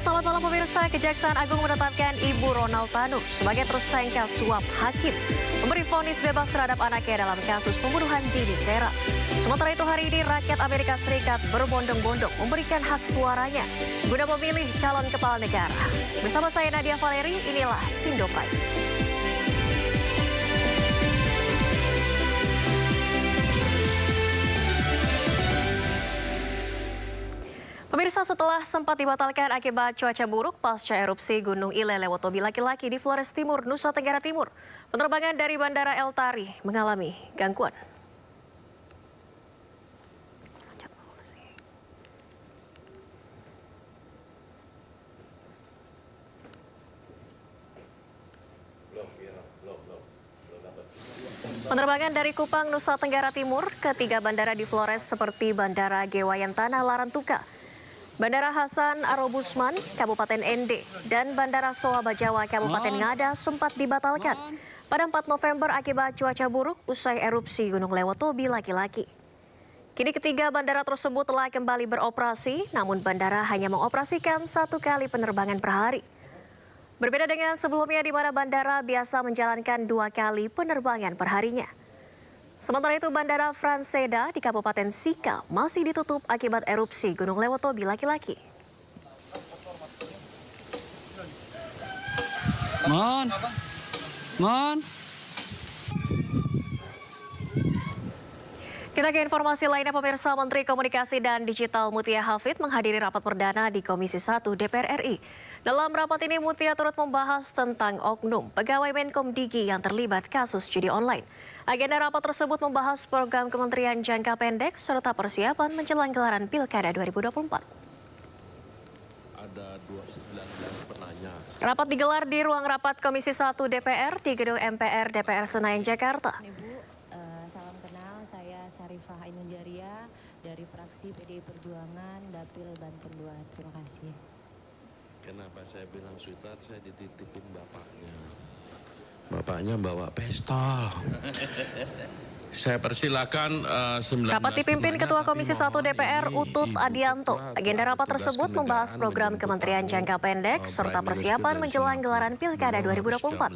Selamat malam pemirsa. Kejaksaan Agung menetapkan Ibu Ronald Tanu sebagai tersangka suap hakim memberi vonis bebas terhadap anaknya dalam kasus pembunuhan Dini Sera. Sementara itu hari ini rakyat Amerika Serikat berbondong-bondong memberikan hak suaranya guna memilih calon kepala negara. Bersama saya Nadia Valeri, inilah Sindo Prime. Pemirsa, setelah sempat dibatalkan akibat cuaca buruk pasca erupsi Gunung Ile Lewotobi laki-laki di Flores Timur, Nusa Tenggara Timur, penerbangan dari Bandara El Tari mengalami gangguan. Penerbangan dari Kupang, Nusa Tenggara Timur ke 3 bandara di Flores seperti Bandara Gewayantana Larantuka, Bandara Hasan Arobusman, Kabupaten Ende, dan Bandara Soa Bajawa, Kabupaten Ngada sempat dibatalkan pada 4 November akibat cuaca buruk usai erupsi Gunung Lewotobi laki-laki. Kini ketiga bandara tersebut telah kembali beroperasi, namun bandara hanya mengoperasikan 1 kali penerbangan per hari. Berbeda dengan sebelumnya di mana bandara biasa menjalankan 2 kali penerbangan per harinya. Sementara itu Bandara Franseda di Kabupaten Sika masih ditutup akibat erupsi Gunung Lewotobi laki-laki. Kita ke informasi lainnya pemirsa. Menteri Komunikasi dan Digital Mutia Hafid menghadiri rapat perdana di Komisi 1 DPR RI. Dalam rapat ini Mutia turut membahas tentang oknum pegawai Menkomdigi yang terlibat kasus judi online. Agenda rapat tersebut membahas program kementerian jangka pendek serta persiapan menjelang gelaran Pilkada 2024. Ada 19 penanya. Rapat digelar di ruang rapat Komisi 1 DPR di Gedung MPR DPR Senayan, Jakarta. Ibu, salam kenal, saya Sarifah Ainun Jaria dari fraksi PDI Perjuangan, Dapil Banten 2. Terima kasih. Kenapa saya bilang sweetheart, saya dititipin bapaknya. Bapaknya bawa pistol. Saya persilakan 19 Rapat dipimpin Ketua Komisi 1 DPR Utut Adianto. Agenda rapat tersebut membahas program kementerian jangka pendek serta persiapan menjelang gelaran Pilkada 2024.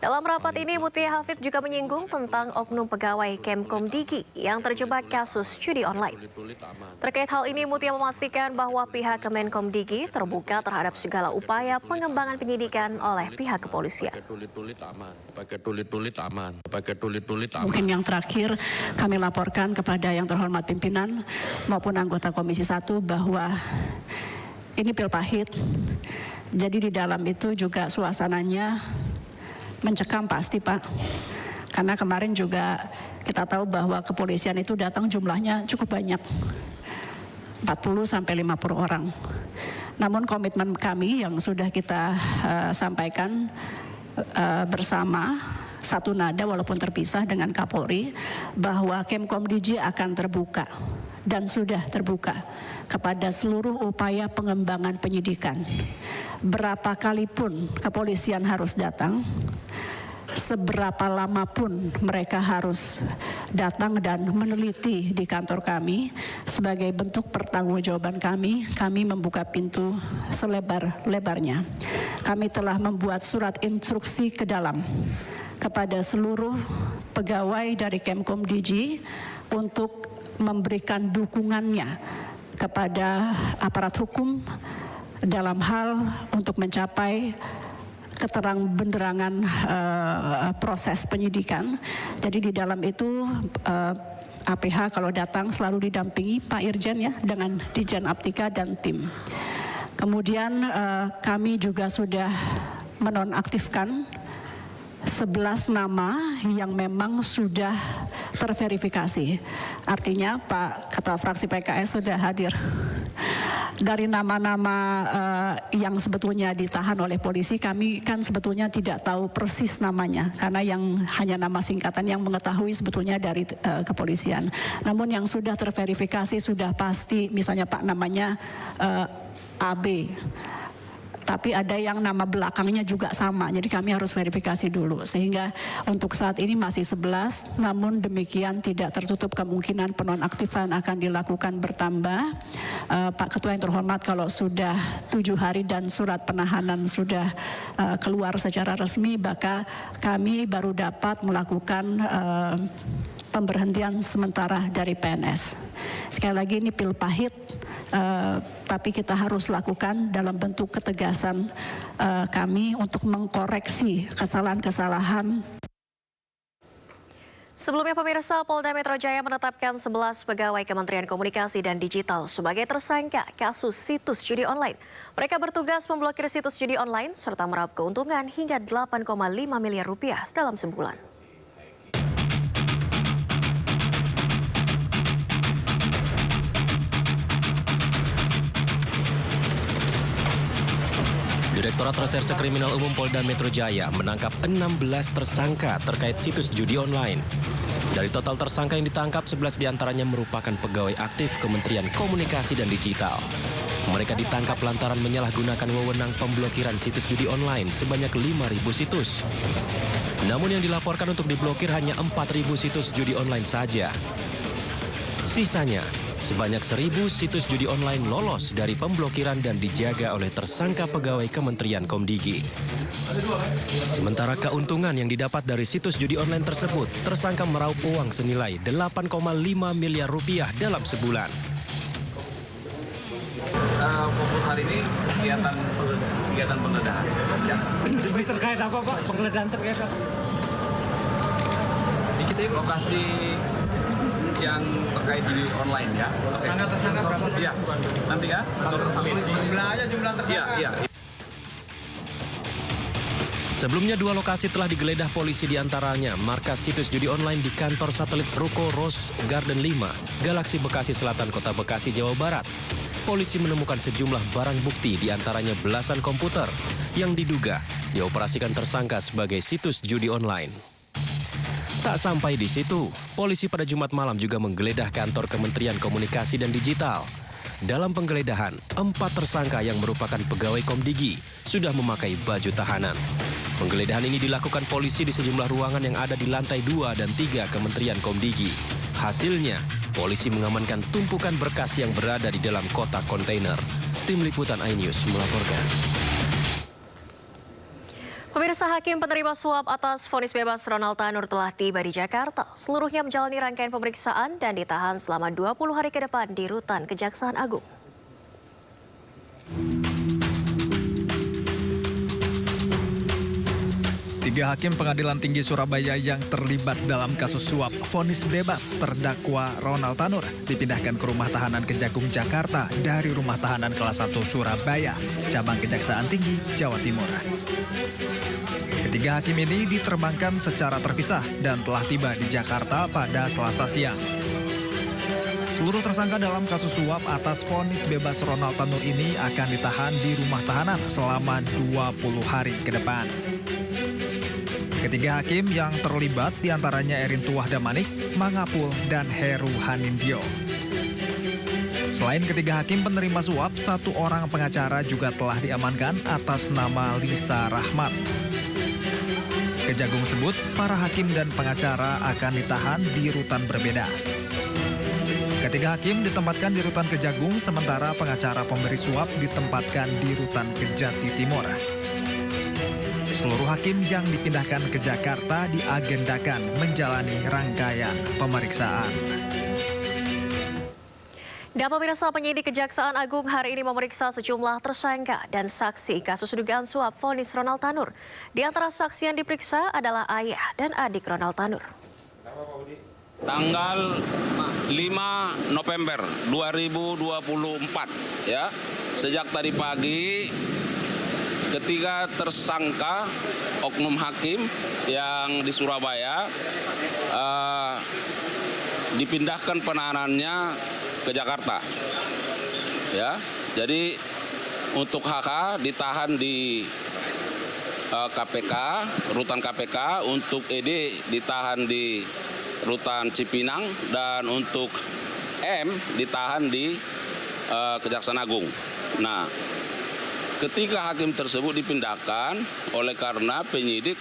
Dalam rapat ini Mutia Hafid juga menyinggung tentang oknum pegawai Kemkomdigi yang terjebak kasus judi online. Terkait hal ini Mutia memastikan bahwa pihak Kemenkomdigi terbuka terhadap segala upaya pengembangan penyidikan oleh pihak kepolisian. Pakai tulit-tulit aman. Pakai tulit-tulit aman. Mungkin yang terakhir kami laporkan kepada yang terhormat pimpinan maupun anggota Komisi 1 bahwa ini pil pahit. Jadi di dalam itu juga suasananya mencekam pasti Pak. Karena kemarin juga kita tahu bahwa kepolisian itu datang jumlahnya cukup banyak. 40 sampai 50 orang. Namun komitmen kami yang sudah kita sampaikan bersama satu nada walaupun terpisah dengan Kapolri bahwa Kemkomdigi akan terbuka dan sudah terbuka kepada seluruh upaya pengembangan penyidikan. Berapa kali pun kepolisian harus datang, seberapa lama pun mereka harus datang dan meneliti di kantor kami sebagai bentuk pertanggungjawaban kami membuka pintu selebar-lebarnya. Kami telah membuat surat instruksi ke dalam kepada seluruh pegawai dari Kemkomdigi untuk memberikan dukungannya kepada aparat hukum dalam hal untuk mencapai keterang-benderangan proses penyidikan. Jadi di dalam itu APH kalau datang selalu didampingi Pak Irjen ya dengan Dijen Aptika dan tim. Kemudian kami juga sudah menonaktifkan 11 nama yang memang sudah terverifikasi. Artinya Pak Ketua Fraksi PKS sudah hadir. Dari nama-nama yang sebetulnya ditahan oleh polisi, kami kan sebetulnya tidak tahu persis namanya. Karena yang hanya nama singkatan yang mengetahui sebetulnya dari kepolisian. Namun yang sudah terverifikasi sudah pasti, misalnya Pak namanya AB. tapi ada yang nama belakangnya juga sama, jadi kami harus verifikasi dulu. Sehingga untuk saat ini masih 11, namun demikian tidak tertutup kemungkinan penonaktifan akan dilakukan bertambah. Pak Ketua yang terhormat, kalau sudah 7 hari dan surat penahanan sudah keluar secara resmi, maka kami baru dapat melakukan pemberhentian sementara dari PNS. Sekali lagi ini pil pahit, tapi kita harus lakukan dalam bentuk ketegasan kami untuk mengkoreksi kesalahan-kesalahan. Sebelumnya pemirsa, Polda Metro Jaya menetapkan 11 pegawai Kementerian Komunikasi dan Digital sebagai tersangka kasus situs judi online. Mereka bertugas memblokir situs judi online serta meraup keuntungan hingga 8,5 miliar rupiah dalam sebulan. Direktorat Reserse Kriminal Umum Polda Metro Jaya menangkap 16 tersangka terkait situs judi online. Dari total tersangka yang ditangkap, 11 diantaranya merupakan pegawai aktif Kementerian Komunikasi dan Digital. Mereka ditangkap lantaran menyalahgunakan wewenang pemblokiran situs judi online sebanyak 5.000 situs. Namun yang dilaporkan untuk diblokir hanya 4.000 situs judi online saja. Sisanya, sebanyak 1.000 situs judi online lolos dari pemblokiran dan dijaga oleh tersangka pegawai Kementerian Komdigi. Sementara keuntungan yang didapat dari situs judi online tersebut, tersangka meraup uang senilai 8,5 miliar rupiah dalam sebulan. Fokus hari ini kegiatan penggeledahan. Ya. Terkait apa Pak? Penggeledahan terkait apa? Lokasi yang terkait di online ya. Tersangka berapa? Iya. Nanti ya. Jumlah tersangka. Iya. Sebelumnya 2 lokasi telah digeledah polisi, diantaranya markas situs judi online di kantor satelit Ruko Rose Garden 5, Galaksi Bekasi Selatan, Kota Bekasi, Jawa Barat. Polisi menemukan sejumlah barang bukti, diantaranya belasan komputer yang diduga dioperasikan tersangka sebagai situs judi online. Tak sampai di situ, polisi pada Jumat malam juga menggeledah kantor Kementerian Komunikasi dan Digital. Dalam penggeledahan, 4 tersangka yang merupakan pegawai Komdigi sudah memakai baju tahanan. Penggeledahan ini dilakukan polisi di sejumlah ruangan yang ada di lantai 2 dan 3 Kementerian Komdigi. Hasilnya, polisi mengamankan tumpukan berkas yang berada di dalam kotak kontainer. Tim Liputan iNews melaporkan. Pemirsa, hakim penerima suap atas vonis bebas Ronald Tanur telah tiba di Jakarta. Seluruhnya menjalani rangkaian pemeriksaan dan ditahan selama 20 hari ke depan di rutan Kejaksaan Agung. Tiga hakim Pengadilan Tinggi Surabaya yang terlibat dalam kasus suap vonis bebas terdakwa Ronald Tanur dipindahkan ke rumah tahanan Kejagung, Jakarta dari rumah tahanan kelas 1 Surabaya, cabang Kejaksaan Tinggi, Jawa Timur. Ketiga hakim ini diterbangkan secara terpisah dan telah tiba di Jakarta pada Selasa siang. Seluruh tersangka dalam kasus suap atas vonis bebas Ronald Tanur ini akan ditahan di rumah tahanan selama 20 hari ke depan. Ketiga hakim yang terlibat diantaranya Erin Tuah Damanik, Mangapul, dan Heru Hanindyo. Selain ketiga hakim penerima suap, 1 orang pengacara juga telah diamankan atas nama Lisa Rahmat. Kejagung sebut para hakim dan pengacara akan ditahan di rutan berbeda. Ketiga hakim ditempatkan di rutan Kejagung, sementara pengacara pemberi suap ditempatkan di rutan Kejati Timur. Seluruh hakim yang dipindahkan ke Jakarta diagendakan menjalani rangkaian pemeriksaan. Dan pemirsa, penyidik Kejaksaan Agung hari ini memeriksa sejumlah tersangka dan saksi kasus dugaan suap vonis Ronald Tanur. Di antara saksi yang diperiksa adalah ayah dan adik Ronald Tanur. Tanggal 5 November 2024 ya. Sejak tadi pagi ketiga tersangka oknum hakim yang di Surabaya dipindahkan penahanannya ke Jakarta. Ya, jadi untuk HK ditahan di KPK, rutan KPK, untuk ED ditahan di rutan Cipinang, dan untuk M ditahan di Kejaksaan Agung. Nah, Ketika hakim tersebut dipindahkan, oleh karena penyidik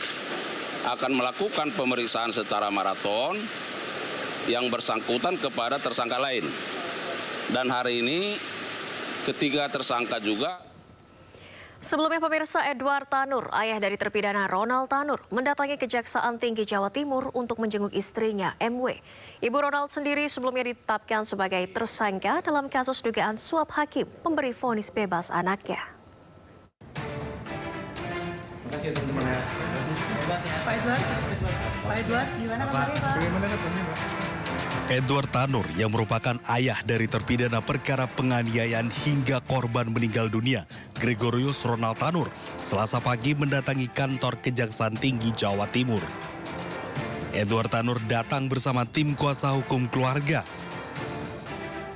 akan melakukan pemeriksaan secara maraton yang bersangkutan kepada tersangka lain. Dan hari ini ketiga tersangka juga. Sebelumnya pemirsa, Edward Tanur, ayah dari terpidana Ronald Tanur, mendatangi Kejaksaan Tinggi Jawa Timur untuk menjenguk istrinya MW. Ibu Ronald sendiri sebelumnya ditetapkan sebagai tersangka dalam kasus dugaan suap hakim memberi vonis bebas anaknya. Terima kasih teman-teman ya. Pak Edward, gimana kabarnya Pak? Edward Tanur yang merupakan ayah dari terpidana perkara penganiayaan hingga korban meninggal dunia, Gregorius Ronald Tanur, Selasa pagi mendatangi kantor Kejaksaan Tinggi Jawa Timur. Edward Tanur datang bersama tim kuasa hukum keluarga.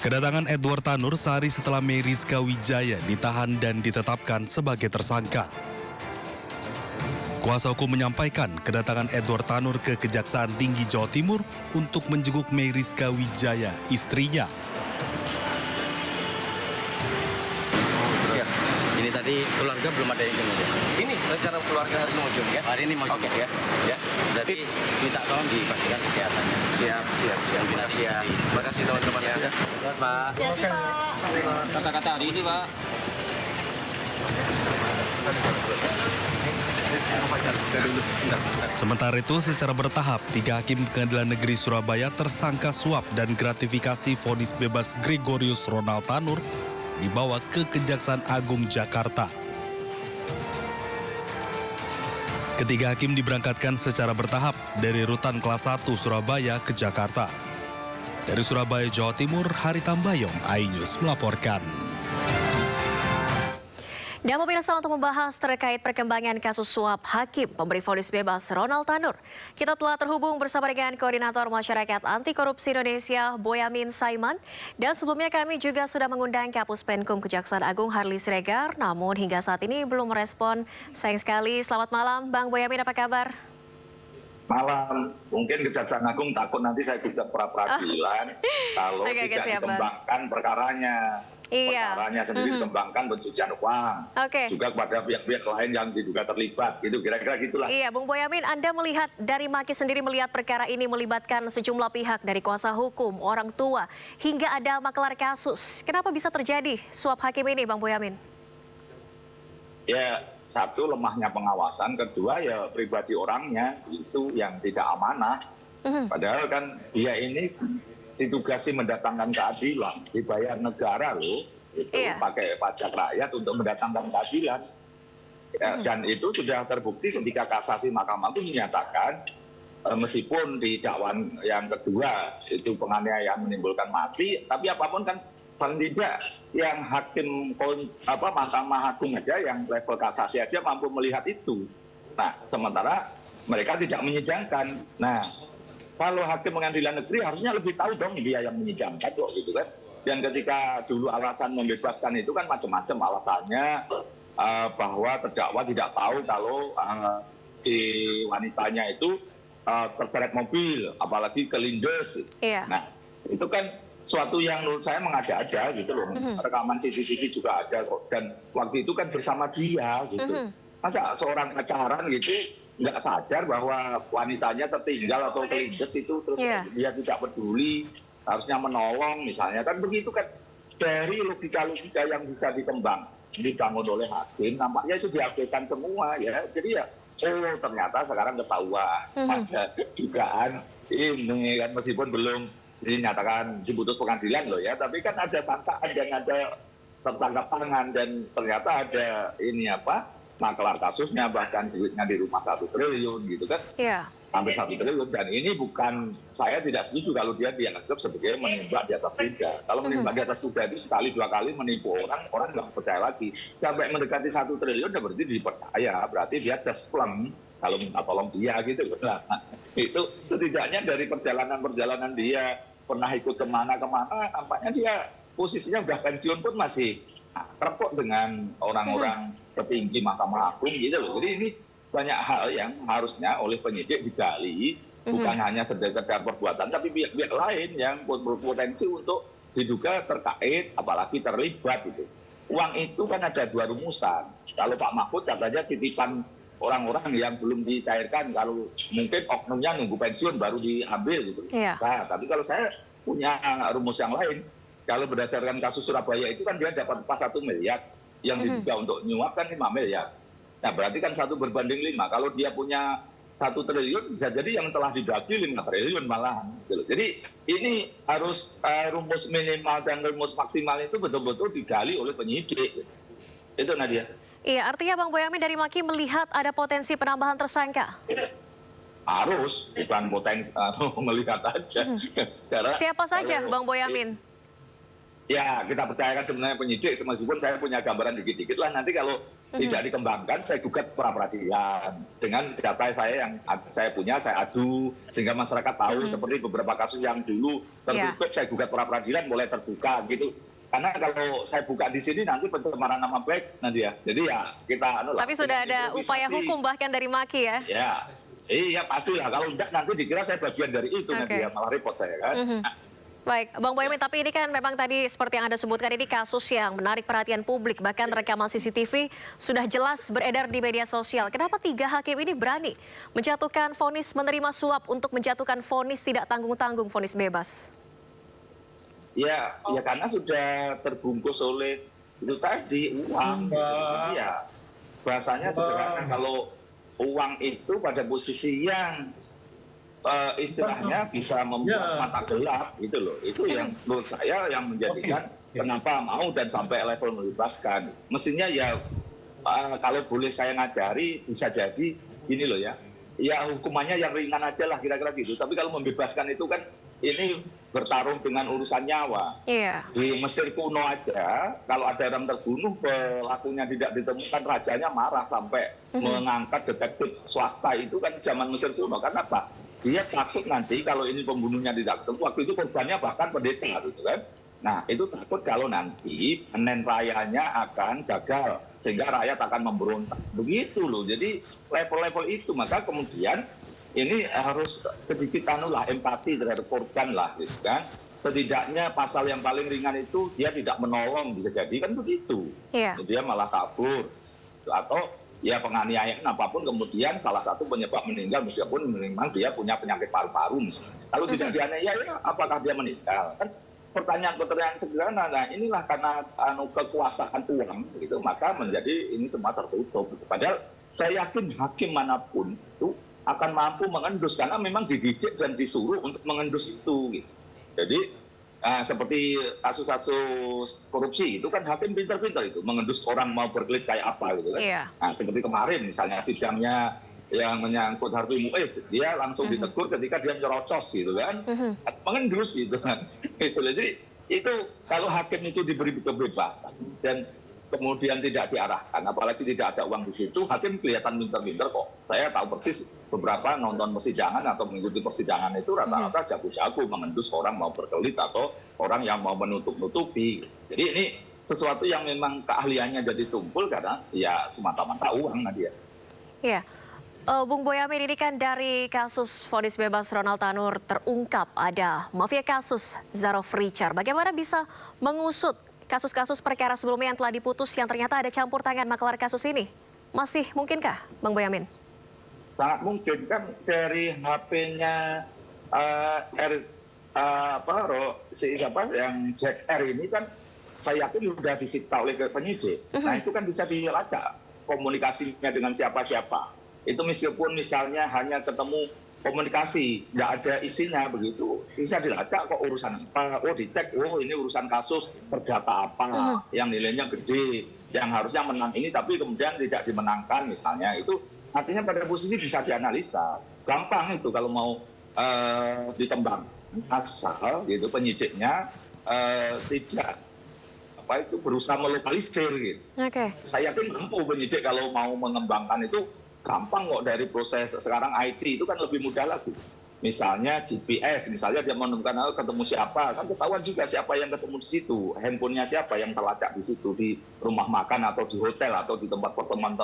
Kedatangan Edward Tanur sehari setelah Meriska Wijaya ditahan dan ditetapkan sebagai tersangka. Kuasa hukum menyampaikan kedatangan Edward Tanur ke Kejaksaan Tinggi Jawa Timur untuk menjenguk Meriska Wijaya, istrinya. Siap. Ini tadi keluarga belum ada yang jenguk ya? Ini rencana keluarga hari ini mau jenguk ya? Hari ini mau jenguk ya? Ya. Berarti minta tolong dipastikan kesehatannya. Siap. Terima kasih teman-teman ya. Pak. Kata-kata hari ini Pak. Sementara itu, secara bertahap, 3 hakim Pengadilan Negeri Surabaya tersangka suap dan gratifikasi vonis bebas Gregorius Ronald Tanur dibawa ke Kejaksaan Agung Jakarta. Ketiga hakim diberangkatkan secara bertahap dari Rutan Kelas 1 Surabaya ke Jakarta. Dari Surabaya, Jawa Timur, Hari Tambayong, iNews melaporkan. Dan pemirsa, untuk membahas terkait perkembangan kasus suap hakim pemberi vonis bebas Ronald Tanur, kita telah terhubung bersama dengan Koordinator Masyarakat Anti Korupsi Indonesia, Boyamin Saiman. Dan sebelumnya kami juga sudah mengundang Kapus Penkum Kejaksaan Agung Harli Siregar, namun hingga saat ini belum merespon. Sayang sekali. Selamat malam, Bang Boyamin, apa kabar? Malam, mungkin Kejaksaan Agung takut nanti saya gugat pra-peradilan kalau tidak dikembangkan perkaranya. Iya. Perkaranya sendiri dikembangkan pencucian uang. Juga kepada pihak-pihak lain yang diduga terlibat, gitu kira-kira gitulah. Iya, Bung Boyamin, Anda melihat dari Maki sendiri melihat perkara ini melibatkan sejumlah pihak dari kuasa hukum, orang tua, hingga ada makelar kasus. Kenapa bisa terjadi suap hakim ini, Bang Boyamin? Ya, satu lemahnya pengawasan, kedua ya pribadi orangnya itu yang tidak amanah. Padahal kan dia ini ditugasi mendatangkan keadilan, dibayar negara loh, itu pakai pajak rakyat untuk mendatangkan keadilan. Ya, dan itu sudah terbukti ketika kasasi Mahkamah Agung menyatakan meskipun di dakwaan yang kedua itu penganiayaan menimbulkan mati, tapi apapun kan paling tidak yang hakim Mahkamah Agung aja yang level kasasi aja mampu melihat itu. Nah, sementara mereka tidak menyidangkan. Nah, kalau hakim pengadilan negeri harusnya lebih tahu dong dia yang menyidangkan kok, gitu kan. Dan ketika dulu alasan membebaskan itu kan macam-macam alasannya, bahwa terdakwa tidak tahu kalau si wanitanya itu terseret mobil, apalagi kelindes. Nah, itu kan suatu yang menurut saya mengada-ada gitu loh. Rekaman CCTV juga ada kok. Dan waktu itu kan bersama dia gitu. Masa seorang pacaran gitu nggak sadar bahwa wanitanya tertinggal atau kelindes itu, terus dia tidak peduli, harusnya menolong misalnya, kan begitu kan. Dari logika-logika yang bisa dibangun oleh hakim, nampaknya itu diabaikan semua ya. Jadi ya, ternyata sekarang ketahuan ada dugaan ini kan, meskipun belum dinyatakan diputus pengadilan loh ya, tapi kan ada sangkaan dan ada tertangkap tangan, dan ternyata ada ini makelar kasusnya, bahkan duitnya di rumah 1 triliun gitu kan. Hampir 1 triliun, dan ini bukan, saya tidak setuju kalau dia dianggap sebagai menembak di atas kuda. Kalau menembak di atas kuda itu sekali 2 kali menipu orang nggak percaya lagi. Sampai mendekati 1 triliun berarti dipercaya, berarti dia just pleng kalau minta tolong dia gitu. Nah, itu setidaknya dari perjalanan dia pernah ikut kemana-kemana, nampaknya dia posisinya udah pensiun pun masih akrab dengan orang-orang petinggi Mahkamah Agung gitu loh. Jadi ini banyak hal yang harusnya oleh penyidik digali, bukan hanya sekedar perbuatan, tapi pihak-pihak lain yang berpotensi untuk diduga terkait, apalagi terlibat gitu. uang itu kan ada 2 rumusan. Kalau Pak Mahfud katanya titipan orang-orang yang belum dicairkan, kalau mungkin oknumnya nunggu pensiun baru diambil gitu. Bisa. Tapi kalau saya punya rumus yang lain. Kalau berdasarkan kasus Surabaya itu kan dia dapat pas 1 miliar, yang diduga untuk nyuap kan 5 miliar. Nah berarti kan 1 berbanding 5. Kalau dia punya 1 triliun, bisa jadi yang telah dibagi 5 triliun malahan. Gitu. Jadi ini harus rumus minimal dan rumus maksimal itu betul-betul digali oleh penyidik. Itu Nadia. Iya, artinya Bang Boyamin dari Maki melihat ada potensi penambahan tersangka? Harus, bukan potensi melihat aja. Karena siapa saja Bang Boyamin? Ya, kita percayakan sebenarnya penyidik, meskipun saya punya gambaran dikit-dikit lah. Nanti kalau tidak dikembangkan, saya gugat pra-peradilan. Dengan data saya yang saya punya, saya adu. Sehingga masyarakat tahu, seperti beberapa kasus yang dulu tertutup, saya gugat pra-peradilan, mulai terbuka gitu. Karena kalau saya buka di sini nanti pencemaran nama baik nanti ya. Jadi ya kita Tapi sudah ada upaya hukum bahkan dari Maki ya? Ya, iya pastilah. Kalau enggak nanti dikira saya bagian dari itu nanti ya, malah repot saya kan. Baik, Bang Boyamin, tapi ini kan memang tadi seperti yang Anda sebutkan, ini kasus yang menarik perhatian publik. Bahkan rekaman CCTV sudah jelas beredar di media sosial. Kenapa 3 hakim ini berani menjatuhkan vonis menerima suap untuk menjatuhkan vonis tidak tanggung-tanggung, vonis bebas? Ya karena sudah terbungkus oleh itu tadi uang. Jadi ya bahasanya sederhana, kalau uang itu pada posisi yang istilahnya bisa membuat mata gelap gitu loh. Itu yang menurut saya yang menjadikan kenapa mau dan sampai level membebaskan. Mestinya ya kalau boleh saya ngajari bisa jadi gini loh ya. Ya hukumannya yang ringan aja lah kira-kira gitu. Tapi kalau membebaskan itu kan ini bertarung dengan urusan nyawa. Di Mesir kuno aja, kalau ada orang terbunuh, pelakunya tidak ditemukan, rajanya marah sampai mengangkat detektif swasta itu kan zaman Mesir kuno. Karena apa? Dia takut nanti kalau ini pembunuhnya tidak ketemu, waktu itu korbannya bahkan pendeta gitu kan. Nah itu takut kalau nanti panen rayanya akan gagal, sehingga rakyat akan memberontak. Begitu loh, jadi level-level itu. Maka kemudian ini harus sedikit empati terhadap korban lah gitu kan. Setidaknya pasal yang paling ringan itu dia tidak menolong, bisa jadi kan begitu. Dia malah kabur atau ya penganiayaan apapun, kemudian salah satu penyebab meninggal meskipun memang dia punya penyakit paru-paru misalnya. Kalau tidak dianiaya, apakah dia meninggal? Kan pertanyaan-pertanyaan sederhana. Nah inilah karena kekuasaan uang gitu, maka menjadi ini semua tertutup. Padahal saya yakin hakim manapun itu akan mampu mengendus karena memang dididik dan disuruh untuk mengendus itu. Gitu. Jadi seperti kasus-kasus korupsi itu kan hakim pintar-pintar itu mengendus orang mau berkelit kayak apa gitu kan. Nah, seperti kemarin misalnya sidangnya yang menyangkut Harvey Muiz, dia langsung ditegur ketika dia nyerocos gitu kan, mengendus gitu kan. Jadi itu kalau hakim itu diberi kebebasan dan kemudian tidak diarahkan, apalagi tidak ada uang di situ, hakim kelihatan pintar-pintar kok. Saya tahu persis beberapa nonton persidangan atau mengikuti persidangan itu rata-rata jago-jago mengendus orang mau berkelit atau orang yang mau menutup-nutupi. Jadi ini sesuatu yang memang keahliannya jadi tumpul karena ya semata-mata uang Nadia. Iya. Bung Boyamin, ini kan dari kasus vonis bebas Ronald Tanur terungkap ada mafia kasus Zarov Richard. Bagaimana bisa mengusut kasus-kasus perkara sebelumnya yang telah diputus yang ternyata ada campur tangan maklar kasus ini? Masih mungkinkah, Bang Boyamin? Sangat mungkin kan dari HP-nya yang Jack R ini kan saya yakin sudah disita oleh penyidik. Nah itu kan bisa dilacak komunikasinya dengan siapa-siapa. Itu meskipun misalnya hanya ketemu komunikasi, tidak ada isinya begitu, bisa dilacak kok urusan apa, dicek, ini urusan kasus perdata apa, yang nilainya gede, yang harusnya menang ini tapi kemudian tidak dimenangkan misalnya, itu artinya pada posisi bisa dianalisa, gampang itu kalau mau dikembang, asal gitu penyidiknya tidak berusaha melokalisir gitu. Saya yakin mampu penyidik kalau mau mengembangkan itu. Gampang kok dari proses sekarang IT itu kan lebih mudah lagi. Misalnya GPS, misalnya dia menemukan ketemu siapa, kan ketahuan juga siapa yang ketemu di situ, handphonenya siapa yang terlacak di situ, di rumah makan atau di hotel atau di tempat pertemuan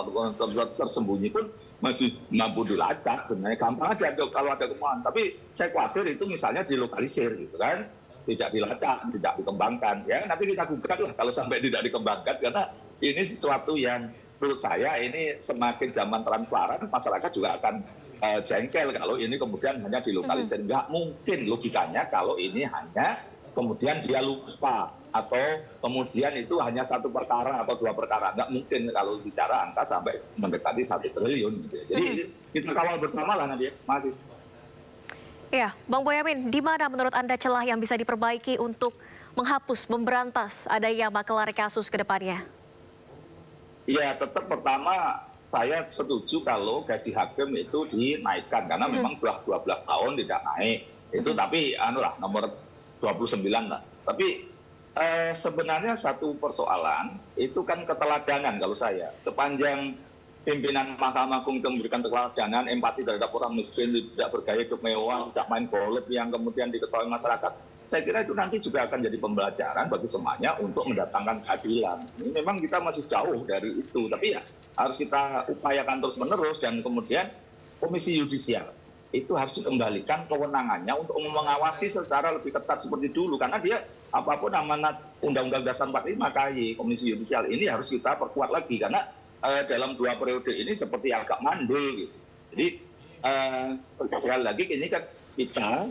tersembunyi pun masih mampu dilacak. Sebenarnya gampang aja kalau ada temuan. Tapi saya khawatir itu misalnya dilokalisir gitu kan. tidak dilacak, tidak dikembangkan. Ya nanti kita gugat lah kalau sampai tidak dikembangkan, karena ini sesuatu yang menurut saya ini semakin zaman transparan, masyarakat juga akan jengkel kalau ini kemudian hanya dilokalisir. Nggak mungkin logikanya kalau ini hanya kemudian dia lupa atau kemudian itu hanya satu perkara atau dua perkara. Nggak mungkin kalau bicara angka sampai mendekati 1 triliun. Jadi kita kawal bersama lah nanti. Masih. Ya, Bang Boyamin, di mana menurut Anda celah yang bisa diperbaiki untuk menghapus, memberantas adanya makelar kasus ke depannya? Ya, tetap pertama saya setuju kalau gaji hakim itu dinaikkan karena memang sudah 12 tahun tidak naik. Itu tapi nomor 29 lah. Tapi sebenarnya satu persoalan itu kan keteladanan kalau saya. Sepanjang pimpinan Mahkamah Agung itu memberikan keteladanan, empati terhadap orang miskin, tidak bergaya hidup mewah, tidak main golf yang kemudian diketahui masyarakat. Saya kira itu nanti juga akan jadi pembelajaran bagi semuanya untuk mendatangkan keadilan. Ini memang kita masih jauh dari itu, tapi ya harus kita upayakan terus-menerus. Dan kemudian Komisi Yudisial itu harus dikembalikan kewenangannya untuk mengawasi secara lebih ketat seperti dulu, karena dia apapun amanat Undang-Undang Dasar 45 KY, Komisi Yudisial ini harus kita perkuat lagi, karena dalam 2 periode ini seperti agak mandul gitu. Jadi sekali lagi ini kan kita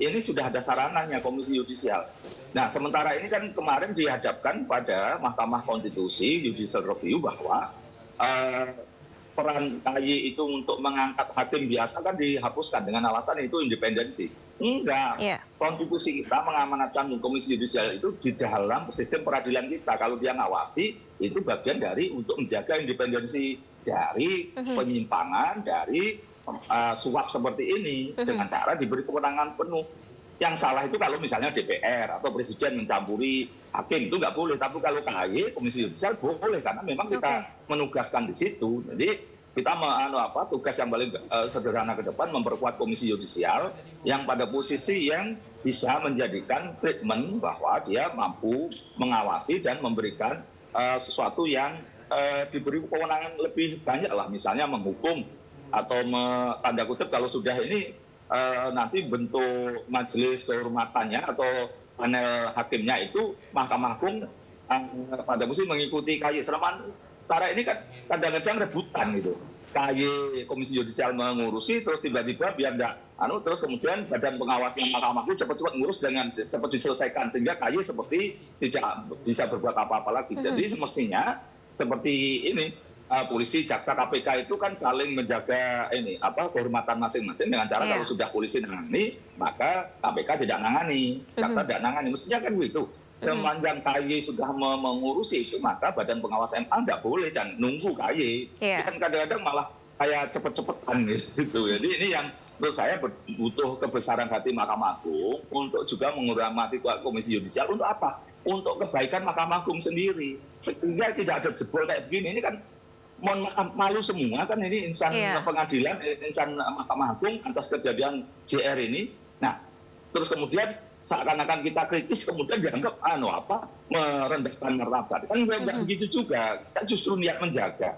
ini sudah ada sarananya Komisi Yudisial. Nah sementara ini kan kemarin dihadapkan pada Mahkamah Konstitusi Judicial Review bahwa peran KY itu untuk mengangkat hakim biasa kan dihapuskan dengan alasan itu independensi. Enggak. Konstitusi kita mengamanatkan Komisi Yudisial itu di dalam sistem peradilan kita. Kalau dia ngawasi, itu bagian dari untuk menjaga independensi dari penyimpangan, dari suap seperti ini, dengan cara diberi kewenangan penuh. Yang salah itu kalau misalnya DPR atau Presiden mencampuri hakim, itu nggak boleh. Tapi kalau KY, Komisi Yudisial boleh, karena memang kita menugaskan di situ. Jadi kita tugas yang paling sederhana ke depan memperkuat Komisi Yudisial yang pada posisi yang bisa menjadikan treatment bahwa dia mampu mengawasi dan memberikan sesuatu yang diberi kewenangan lebih banyak lah, misalnya menghukum atau tanda kutip kalau sudah ini nanti bentuk majelis kehormatannya atau panel hakimnya itu Mahkamah Agung pada posisi mengikuti KY. Sementara ini kan kadang-kadang rebutan gitu. KY Komisi Yudisial mengurusi, terus tiba-tiba biar enggak terus kemudian badan pengawasnya Mahkamah Agung cepat-cepat ngurus dengan cepat diselesaikan, sehingga KY seperti tidak bisa berbuat apa-apa lagi. Jadi semestinya seperti ini, polisi, jaksa, KPK itu kan saling menjaga kehormatan masing-masing dengan cara kalau sudah polisi nangani, maka KPK tidak nangani, jaksa tidak nangani. Mestinya kan begitu. Sepanjang KY sudah mengurusi itu, maka Badan Pengawas MA tidak boleh dan nunggu KY. Kan kadang-kadang malah kayak cepet-cepetan gitu. Jadi ini yang menurut saya butuh kebesaran hati Mahkamah Agung untuk juga menghormati Komisi Yudisial. Untuk apa? Untuk kebaikan Mahkamah Agung sendiri. Sehingga tidak ada jebol kayak begini. Ini kan mohon maaf, malu semua kan ini insan pengadilan, insan Mahkamah Agung atas kejadian JR ini. Nah, terus kemudian seakan-akan kita kritis kemudian dianggap merendahkan martabat. Kan nggak begitu juga. Kita justru niat menjaga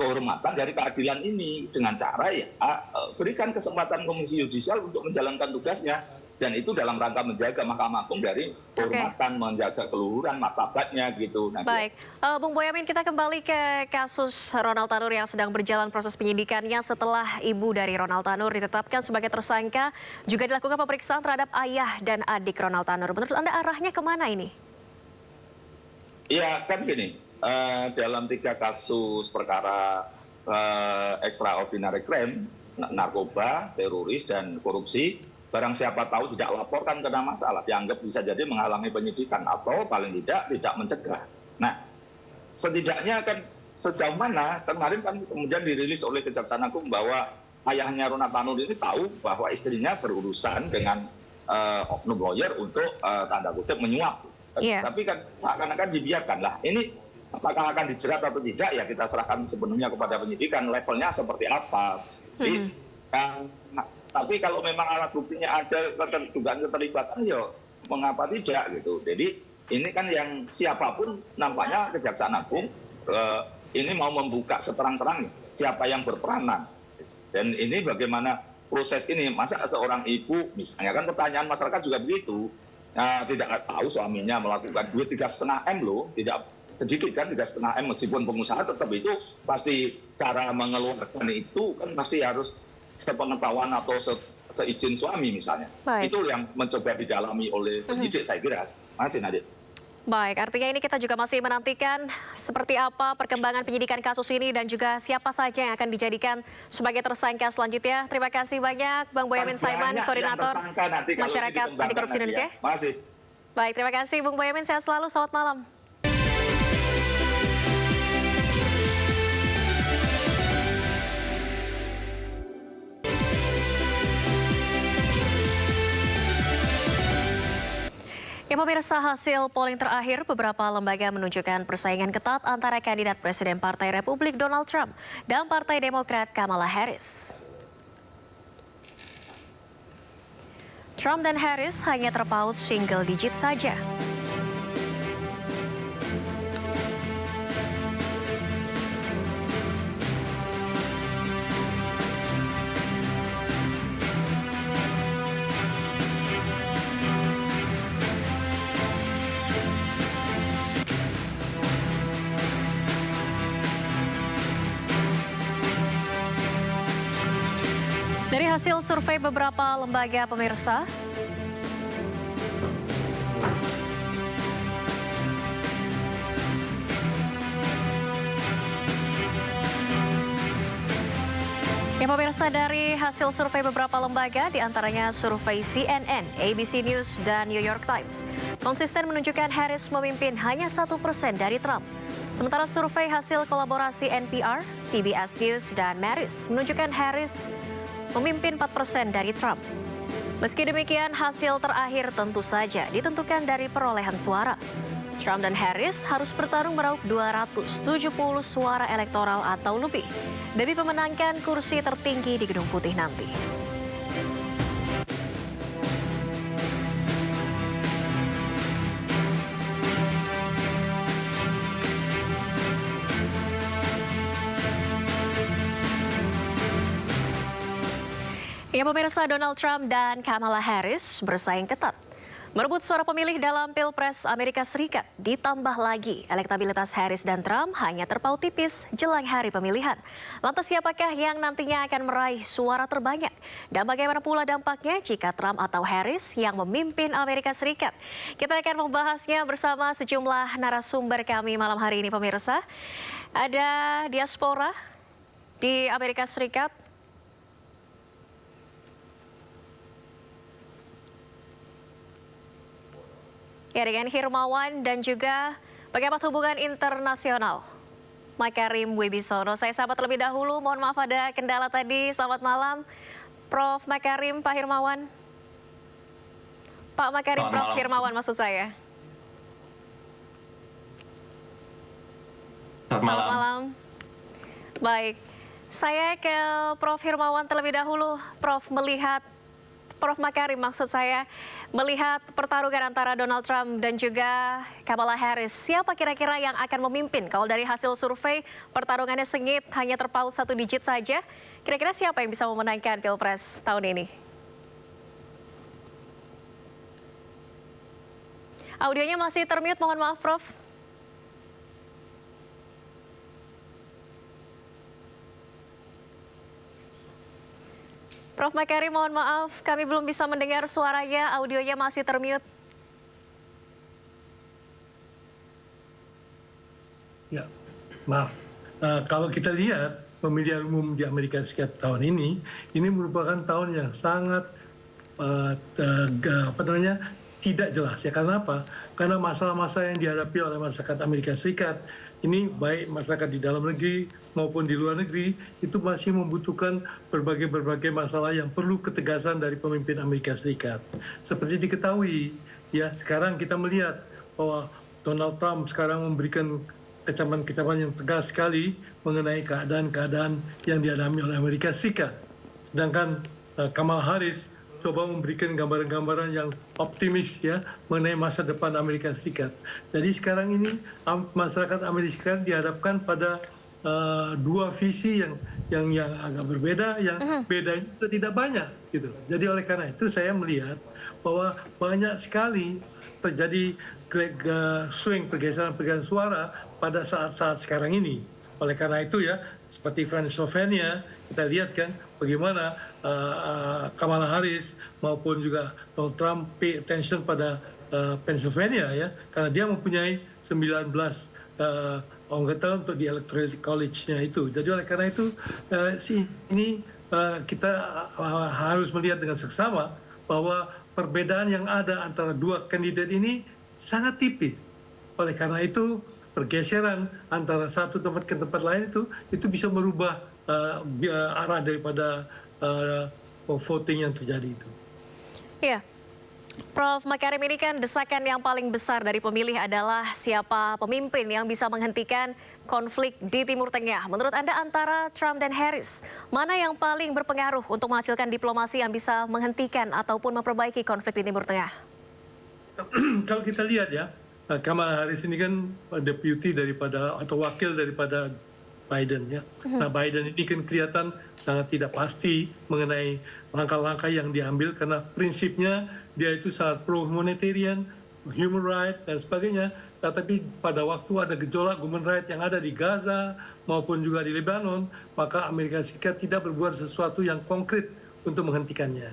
kehormatan dari keadilan ini dengan cara berikan kesempatan Komisi Yudisial untuk menjalankan tugasnya. Dan itu dalam rangka menjaga Mahkamah Agung dari kehormatan, menjaga keluhuran martabatnya gitu. Baik, Bung Boyamin, kita kembali ke kasus Ronald Tanur yang sedang berjalan proses penyidikannya setelah ibu dari Ronald Tanur ditetapkan sebagai tersangka. Juga dilakukan pemeriksaan terhadap ayah dan adik Ronald Tanur. Menurut Anda arahnya kemana ini? Iya kan gini, dalam 3 kasus perkara extraordinary crime, narkoba, teroris, dan korupsi, barang siapa tahu tidak laporkan kena masalah, dianggap bisa jadi menghalangi penyidikan atau paling tidak mencegah. Nah, setidaknya kan sejauh mana kemarin kan kemudian dirilis oleh Kejaksaan Agung bahwa ayahnya Ronald Tanur ini tahu bahwa istrinya berurusan dengan oknum lawyer untuk tanda kutip menyuap. Tapi kan seakan-akan dibiarkan lah. Ini apakah akan dijerat atau tidak ya kita serahkan sepenuhnya kepada penyidikan, levelnya seperti apa. Jadi, tapi kalau memang alat buktinya ada dugaan keterlibatan, ya mengapa tidak gitu. Jadi ini kan yang siapapun nampaknya Kejaksaan Agung ini mau membuka seterang-terangnya siapa yang berperanan. Dan ini bagaimana proses ini, masa seorang ibu, misalnya kan pertanyaan masyarakat juga begitu, tidak tahu suaminya melakukan duit 3,5 M loh, tidak sedikit kan 3,5 M, meskipun pengusaha tetap itu pasti cara mengeluarkan itu kan pasti harus sepengetahuan atau seizin suami misalnya. Baik. Itu yang mencoba didalami oleh penyidik saya kira. Masih Nadia. Baik, artinya ini kita juga masih menantikan seperti apa perkembangan penyidikan kasus ini dan juga siapa saja yang akan dijadikan sebagai tersangka selanjutnya. Terima kasih banyak Bang Boyamin Saiman, Koordinator Masyarakat Anti Korupsi Indonesia. Masih. Baik, terima kasih Bung Boyamin, sehat selalu, selamat malam. Ya pemirsa, hasil polling terakhir beberapa lembaga menunjukkan persaingan ketat antara kandidat Presiden Partai Republik Donald Trump dan Partai Demokrat Kamala Harris. Trump dan Harris hanya terpaut single digit saja. Dari hasil survei beberapa lembaga pemirsa, dari hasil survei beberapa lembaga, diantaranya survei CNN, ABC News, dan New York Times, konsisten menunjukkan Harris memimpin hanya 1% dari Trump. Sementara survei hasil kolaborasi NPR, PBS News, dan Marist menunjukkan Harris memimpin 4% dari Trump. Meski demikian, hasil terakhir tentu saja ditentukan dari perolehan suara. Trump dan Harris harus bertarung meraup 270 suara elektoral atau lebih demi memenangkan kursi tertinggi di Gedung Putih nanti. Ya pemirsa, Donald Trump dan Kamala Harris bersaing ketat merebut suara pemilih dalam Pilpres Amerika Serikat. Ditambah lagi, elektabilitas Harris dan Trump hanya terpaut tipis jelang hari pemilihan. Lantas siapakah yang nantinya akan meraih suara terbanyak? Dan bagaimana pula dampaknya jika Trump atau Harris yang memimpin Amerika Serikat? Kita akan membahasnya bersama sejumlah narasumber kami malam hari ini pemirsa. Ada diaspora di Amerika Serikat, ya, dengan Hirmawan dan juga pengamat hubungan internasional Makarim Wibisono. Saya sapa terlebih dahulu, mohon maaf ada kendala tadi. Selamat malam Prof. Makarim, Pak Hirmawan. Pak Makarim, Prof. Hirmawan maksud saya. Selamat malam. Baik, saya ke Prof. Hirmawan terlebih dahulu. Prof. Makarim maksud saya, melihat pertarungan antara Donald Trump dan juga Kamala Harris, siapa kira-kira yang akan memimpin? Kalau dari hasil survei, pertarungannya sengit, hanya terpaut 1 digit saja. Kira-kira siapa yang bisa memenangkan Pilpres tahun ini? Audionya masih termute, mohon maaf Prof. Prof. Makarim, mohon maaf, kami belum bisa mendengar suaranya, audionya masih termute. Ya, maaf. Kalau kita lihat pemilihan umum di Amerika Serikat tahun ini merupakan tahun yang sangat tidak jelas. Ya, karena apa? Karena masalah-masalah yang dihadapi oleh masyarakat Amerika Serikat ini, baik masyarakat di dalam negeri maupun di luar negeri, itu masih membutuhkan berbagai masalah yang perlu ketegasan dari pemimpin Amerika Serikat. Seperti diketahui, ya sekarang kita melihat bahwa Donald Trump sekarang memberikan kecaman-kecaman yang tegas sekali mengenai keadaan-keadaan yang dihadapi oleh Amerika Serikat. Sedangkan Kamala Harris coba memberikan gambaran-gambaran yang optimis ya mengenai masa depan Amerika Serikat. Jadi sekarang ini masyarakat Amerika Serikat dihadapkan pada dua visi yang agak berbeda, yang bedanya juga tidak banyak gitu. Jadi oleh karena itu saya melihat bahwa banyak sekali terjadi swing pergeseran suara pada saat-saat sekarang ini. Oleh karena itu ya, seperti Pennsylvania, kita lihat kan bagaimana Kamala Harris maupun juga Donald Trump pay attention pada Pennsylvania ya, karena dia mempunyai 19 anggota untuk di Electoral College-nya itu. Jadi oleh karena itu kita harus melihat dengan seksama bahwa perbedaan yang ada antara dua kandidat ini sangat tipis. Oleh karena itu pergeseran antara satu tempat ke tempat lain itu bisa merubah arah daripada voting yang terjadi itu. Iya. Prof. Makarim, ini kan desakan yang paling besar dari pemilih adalah siapa pemimpin yang bisa menghentikan konflik di Timur Tengah. Menurut Anda antara Trump dan Harris, mana yang paling berpengaruh untuk menghasilkan diplomasi yang bisa menghentikan ataupun memperbaiki konflik di Timur Tengah? Kalau kita lihat ya, Kamala Harris ini kan deputi daripada atau wakil daripada Biden ya. Nah Biden ini kan kelihatan sangat tidak pasti mengenai langkah-langkah yang diambil karena prinsipnya dia itu sangat pro-humanitarian, human rights dan sebagainya. Tetapi pada waktu ada gejolak human rights yang ada di Gaza maupun juga di Lebanon, maka Amerika Serikat tidak berbuat sesuatu yang konkret untuk menghentikannya.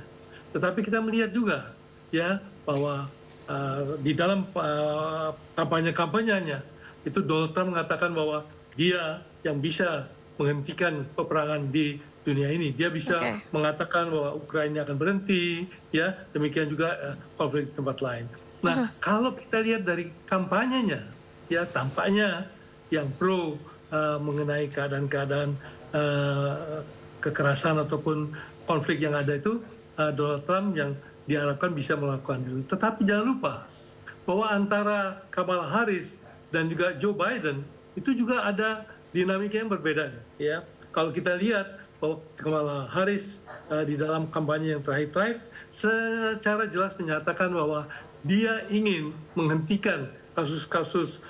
Tetapi kita melihat juga ya bahwa di dalam kampanye-kampanyenya itu Donald Trump mengatakan bahwa dia yang bisa menghentikan peperangan di dunia ini. Dia bisa mengatakan bahwa Ukraina akan berhenti, ya demikian juga konflik di tempat lain. Nah, kalau kita lihat dari kampanyenya, ya tampaknya yang pro mengenai keadaan-keadaan kekerasan ataupun konflik yang ada itu Donald Trump yang diharapkan bisa melakukan itu. Tetapi jangan lupa bahwa antara Kamala Harris dan juga Joe Biden itu juga ada dinamika yang berbeda. Ya, kalau kita lihat bahwa Kamala Harris di dalam kampanye yang terakhir secara jelas menyatakan bahwa dia ingin menghentikan kasus-kasus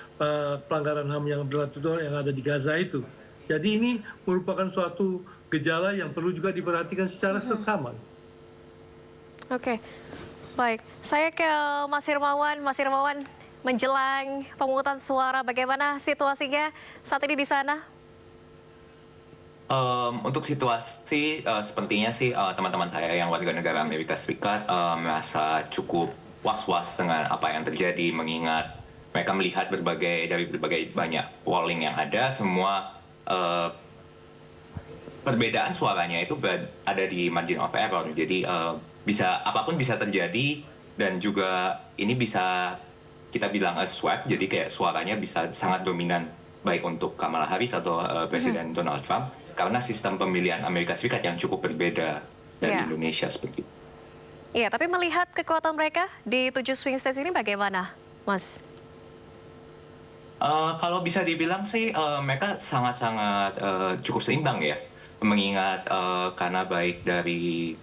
pelanggaran HAM yang berlaku yang ada di Gaza itu. Jadi ini merupakan suatu gejala yang perlu juga diperhatikan secara seksama. Oke, baik. Saya ke Mas Hermawan. Mas Hermawan, menjelang pemungutan suara, bagaimana situasinya saat ini di sana? Untuk situasi sepertinya sih teman-teman saya yang warga negara Amerika Serikat merasa cukup was-was dengan apa yang terjadi, mengingat mereka melihat dari berbagai banyak polling yang ada, semua perbedaan suaranya itu ada di margin of error. Jadi apapun bisa terjadi, dan juga ini bisa kita bilang swap, jadi kayak suaranya bisa sangat dominan baik untuk Kamala Harris atau Presiden Donald Trump, karena sistem pemilihan Amerika Serikat yang cukup berbeda dari Indonesia seperti itu. Iya, tapi melihat kekuatan mereka di 7 swing states ini bagaimana, Mas? Kalau bisa dibilang sih mereka sangat-sangat cukup seimbang ya, mengingat karena baik dari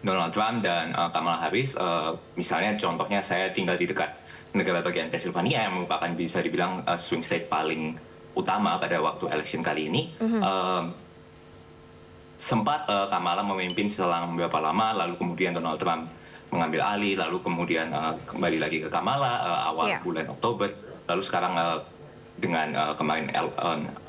Donald Trump dan Kamala Harris, misalnya contohnya saya tinggal di dekat negara bagian Pennsylvania yang merupakan bisa dibilang swing state paling utama pada waktu election kali ini. Sempat Kamala memimpin selang beberapa lama, lalu kemudian Donald Trump mengambil alih, lalu kemudian kembali lagi ke Kamala awal bulan Oktober, lalu sekarang dengan kemarin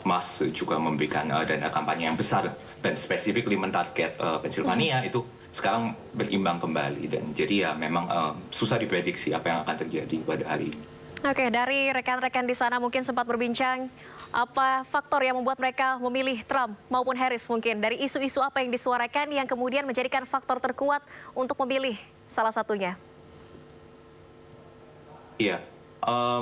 Musk juga memberikan dana kampanye yang besar dan specifically mentarget Pennsylvania, itu sekarang berimbang kembali, dan jadi ya memang susah diprediksi apa yang akan terjadi pada hari ini. Oke, dari rekan-rekan di sana mungkin sempat berbincang apa faktor yang membuat mereka memilih Trump maupun Harris, mungkin dari isu-isu apa yang disuarakan yang kemudian menjadikan faktor terkuat untuk memilih salah satunya. Iya,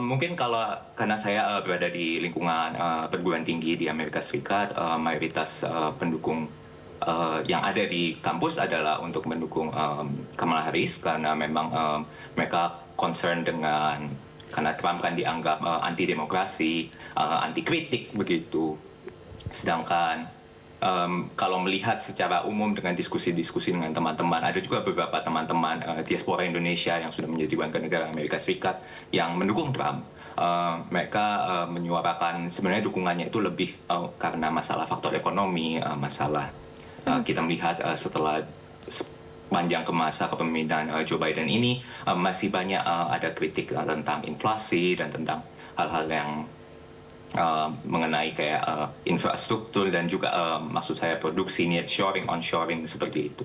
mungkin karena saya berada di lingkungan perguruan tinggi di Amerika Serikat, mayoritas pendukung yang ada di kampus adalah untuk mendukung Kamala Harris, karena memang mereka concern karena Trump kan dianggap anti demokrasi, anti kritik begitu. Sedangkan kalau melihat secara umum dengan diskusi-diskusi dengan teman-teman, ada juga beberapa teman-teman diaspora Indonesia yang sudah menjadi warga negara Amerika Serikat yang mendukung Trump. mereka menyuarakan sebenarnya dukungannya itu lebih karena masalah faktor ekonomi, masalah kita melihat setelah panjang ke masa kepemimpinan Joe Biden ini masih banyak ada kritik tentang inflasi dan tentang hal-hal yang mengenai kayak infrastruktur dan juga maksud saya produksi nearshoring, onshoring seperti itu.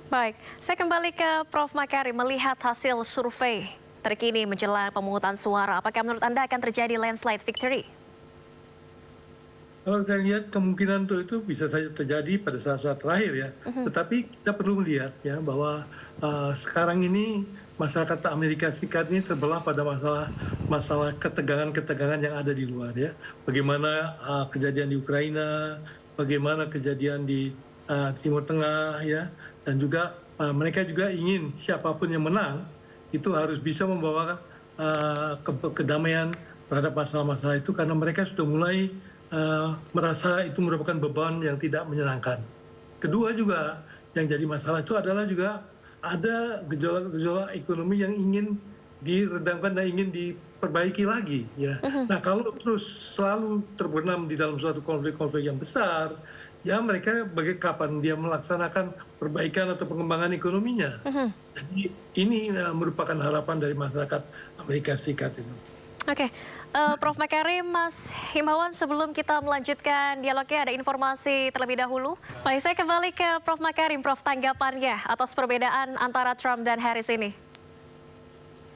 Baik, saya kembali ke Prof. Makarim melihat hasil survei terkini menjelang pemungutan suara. Apakah menurut Anda akan terjadi landslide victory? Kalau saya lihat kemungkinan itu bisa saja terjadi pada saat-saat terakhir ya. Tetapi kita perlu melihat ya bahwa sekarang ini masyarakat Amerika Serikat ini terbelah pada masalah ketegangan-ketegangan yang ada di luar ya. Bagaimana kejadian di Ukraina, bagaimana kejadian di Timur Tengah ya, dan juga mereka juga ingin siapapun yang menang itu harus bisa membawa kedamaian terhadap masalah-masalah itu karena mereka sudah mulai merasa itu merupakan beban yang tidak menyenangkan. Kedua juga yang jadi masalah itu adalah juga ada gejolak-gejolak ekonomi yang ingin diredamkan dan ingin diperbaiki lagi ya. Nah kalau terus selalu terbenam di dalam suatu konflik-konflik yang besar, ya mereka kapan dia melaksanakan perbaikan atau pengembangan ekonominya. Jadi ini merupakan harapan dari masyarakat Amerika Serikat itu. Oke, Prof. Makarim, Mas Himawan, sebelum kita melanjutkan dialognya ada informasi terlebih dahulu. Baik, saya kembali ke Prof. Makarim, Prof. Tanggapannya atas perbedaan antara Trump dan Harris ini.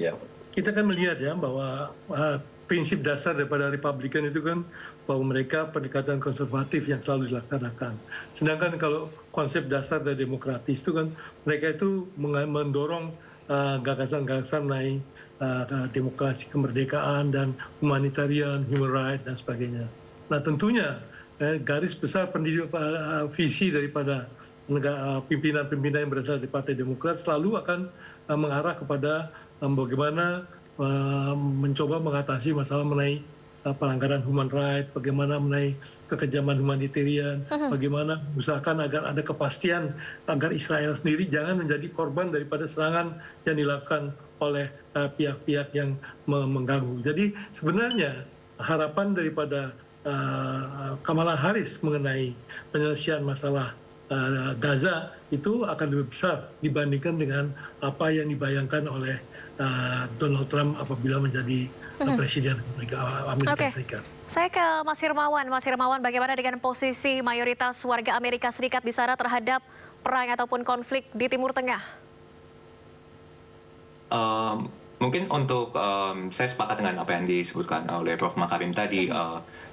Ya, kita kan melihat ya bahwa prinsip dasar daripada Republikan itu kan bahwa mereka pendekatan konservatif yang selalu dilaksanakan. Sedangkan kalau konsep dasar dari demokratis itu kan mereka itu mendorong gagasan-gagasan mengenai demokrasi, kemerdekaan, dan humanitarian, human rights, dan sebagainya. Nah tentunya garis besar visi daripada pimpinan-pimpinan yang berasal dari Partai Demokrat selalu akan mengarah kepada bagaimana mencoba mengatasi masalah mengenai pelanggaran human rights, bagaimana mengenai kekejaman humanitarian, bagaimana usahakan agar ada kepastian agar Israel sendiri jangan menjadi korban daripada serangan yang dilakukan oleh pihak-pihak yang mengganggu. Jadi sebenarnya harapan daripada Kamala Harris mengenai penyelesaian masalah Gaza itu akan lebih besar dibandingkan dengan apa yang dibayangkan oleh Donald Trump apabila menjadi Presiden Amerika Serikat. Saya ke Mas Hirmawan. Mas Hirmawan, bagaimana dengan posisi mayoritas warga Amerika Serikat di sana terhadap perang ataupun konflik di Timur Tengah? Mungkin untuk saya sepakat dengan apa yang disebutkan oleh Prof. Makarim tadi.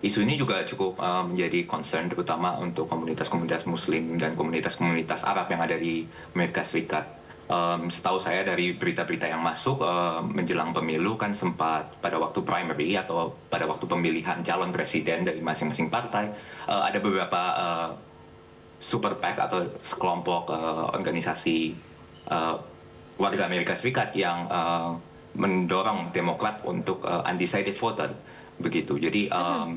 Isu ini juga cukup menjadi concern terutama untuk komunitas-komunitas Muslim dan komunitas-komunitas Arab yang ada di Amerika Serikat. Setahu saya dari berita-berita yang masuk menjelang pemilu kan sempat pada waktu primary atau pada waktu pemilihan calon presiden dari masing-masing partai ada beberapa super PAC atau sekelompok organisasi warga Amerika Serikat yang mendorong Demokrat untuk undecided voter begitu. Jadi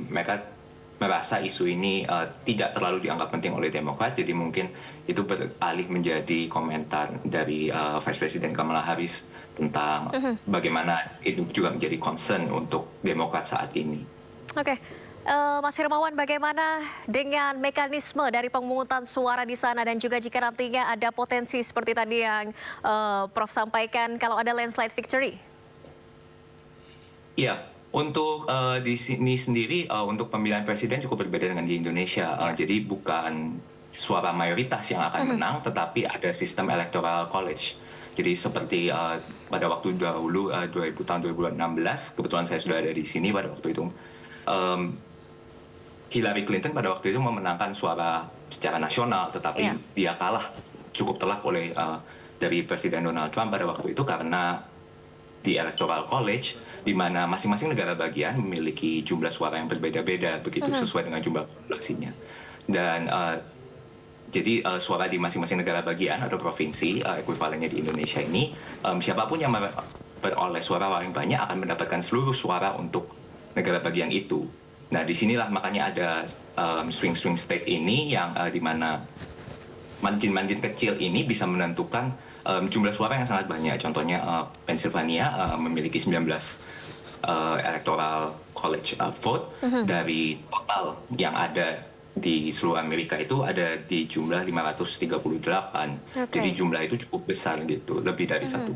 mereka merasa isu ini tidak terlalu dianggap penting oleh Demokrat, jadi mungkin itu beralih menjadi komentar dari Vice President Kamala Harris tentang bagaimana itu juga menjadi concern untuk Demokrat saat ini. Oke. Mas Hirmawan, bagaimana dengan mekanisme dari pemungutan suara di sana dan juga jika nantinya ada potensi seperti tadi yang Prof sampaikan kalau ada landslide victory? Iya, untuk di sini sendiri untuk pemilihan presiden cukup berbeda dengan di Indonesia. Jadi bukan suara mayoritas yang akan menang, tetapi ada sistem electoral college. Jadi seperti pada waktu dahulu tahun 2016, kebetulan saya sudah ada di sini pada waktu itu. Hillary Clinton pada waktu itu memenangkan suara secara nasional, tetapi dia kalah cukup telak oleh dari Presiden Donald Trump pada waktu itu karena di Electoral College, di mana masing-masing negara bagian memiliki jumlah suara yang berbeda-beda, begitu sesuai dengan jumlah populasinya. Dan jadi suara di masing-masing negara bagian atau provinsi, ekuivalennya di Indonesia ini, siapapun yang beroleh suara paling banyak akan mendapatkan seluruh suara untuk negara bagian itu. Nah, disinilah makanya ada swing-swing state ini yang di mana margin-margin kecil ini bisa menentukan jumlah suara yang sangat banyak. Contohnya Pennsylvania memiliki 19 electoral college vote dari total yang ada di seluruh Amerika itu ada di jumlah 538. Jadi jumlah itu cukup besar gitu, lebih dari satu.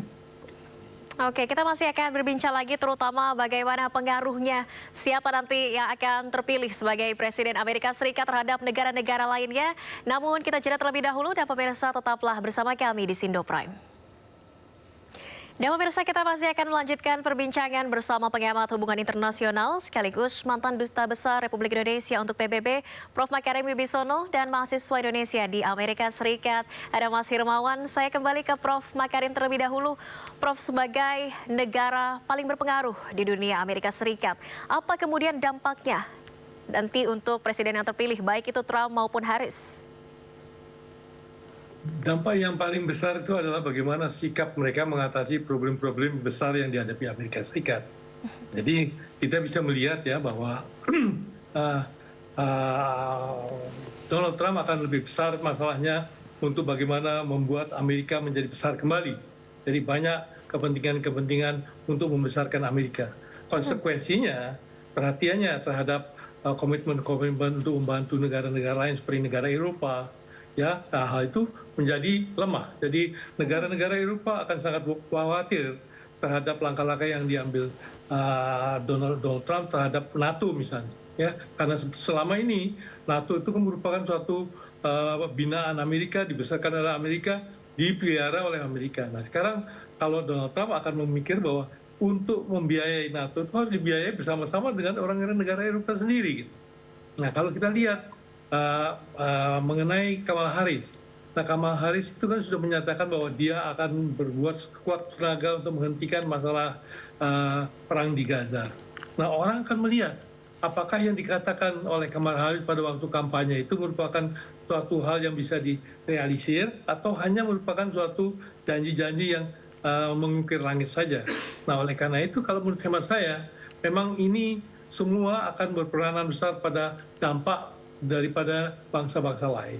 Oke, kita masih akan berbincang lagi terutama bagaimana pengaruhnya siapa nanti yang akan terpilih sebagai Presiden Amerika Serikat terhadap negara-negara lainnya. Namun kita jeda terlebih dahulu dan pemirsa tetaplah bersama kami di Sindo Prime. Dan pemirsa, kita masih akan melanjutkan perbincangan bersama pengamat hubungan internasional sekaligus mantan Duta Besar Republik Indonesia untuk PBB, Prof. Makarim Wibisono, dan mahasiswa Indonesia di Amerika Serikat. Ada Mas Hirmawan. Saya kembali ke Prof. Makarim terlebih dahulu. Prof, sebagai negara paling berpengaruh di dunia Amerika Serikat, apa kemudian dampaknya nanti untuk presiden yang terpilih, baik itu Trump maupun Harris? Dampak yang paling besar itu adalah bagaimana sikap mereka mengatasi problem-problem besar yang dihadapi Amerika Serikat. Jadi kita bisa melihat ya bahwa Donald Trump akan lebih besar masalahnya untuk bagaimana membuat Amerika menjadi besar kembali. Jadi banyak kepentingan-kepentingan untuk membesarkan Amerika. Konsekuensinya, perhatiannya terhadap komitmen-komitmen untuk membantu negara-negara lain seperti negara Eropa, ya, hal itu menjadi lemah. Jadi negara-negara Eropa akan sangat khawatir terhadap langkah-langkah yang diambil Donald Trump terhadap NATO misalnya, ya, karena selama ini NATO itu merupakan suatu binaan Amerika, dibesarkan oleh Amerika, dipelihara oleh Amerika. Nah sekarang kalau Donald Trump akan memikir bahwa untuk membiayai NATO itu harus dibiayai bersama-sama dengan orang-orang negara Eropa sendiri. Gitu. Nah kalau kita lihat mengenai Kamala Harris. Nah, Kamala Harris itu kan sudah menyatakan bahwa dia akan berbuat sekuat tenaga untuk menghentikan masalah perang di Gaza. Nah, orang akan melihat apakah yang dikatakan oleh Kamala Harris pada waktu kampanye itu merupakan suatu hal yang bisa direalisir atau hanya merupakan suatu janji-janji yang mengukir langit saja. Nah, oleh karena itu kalau menurut hemat saya, memang ini semua akan berperanan besar pada dampak daripada bangsa-bangsa lain.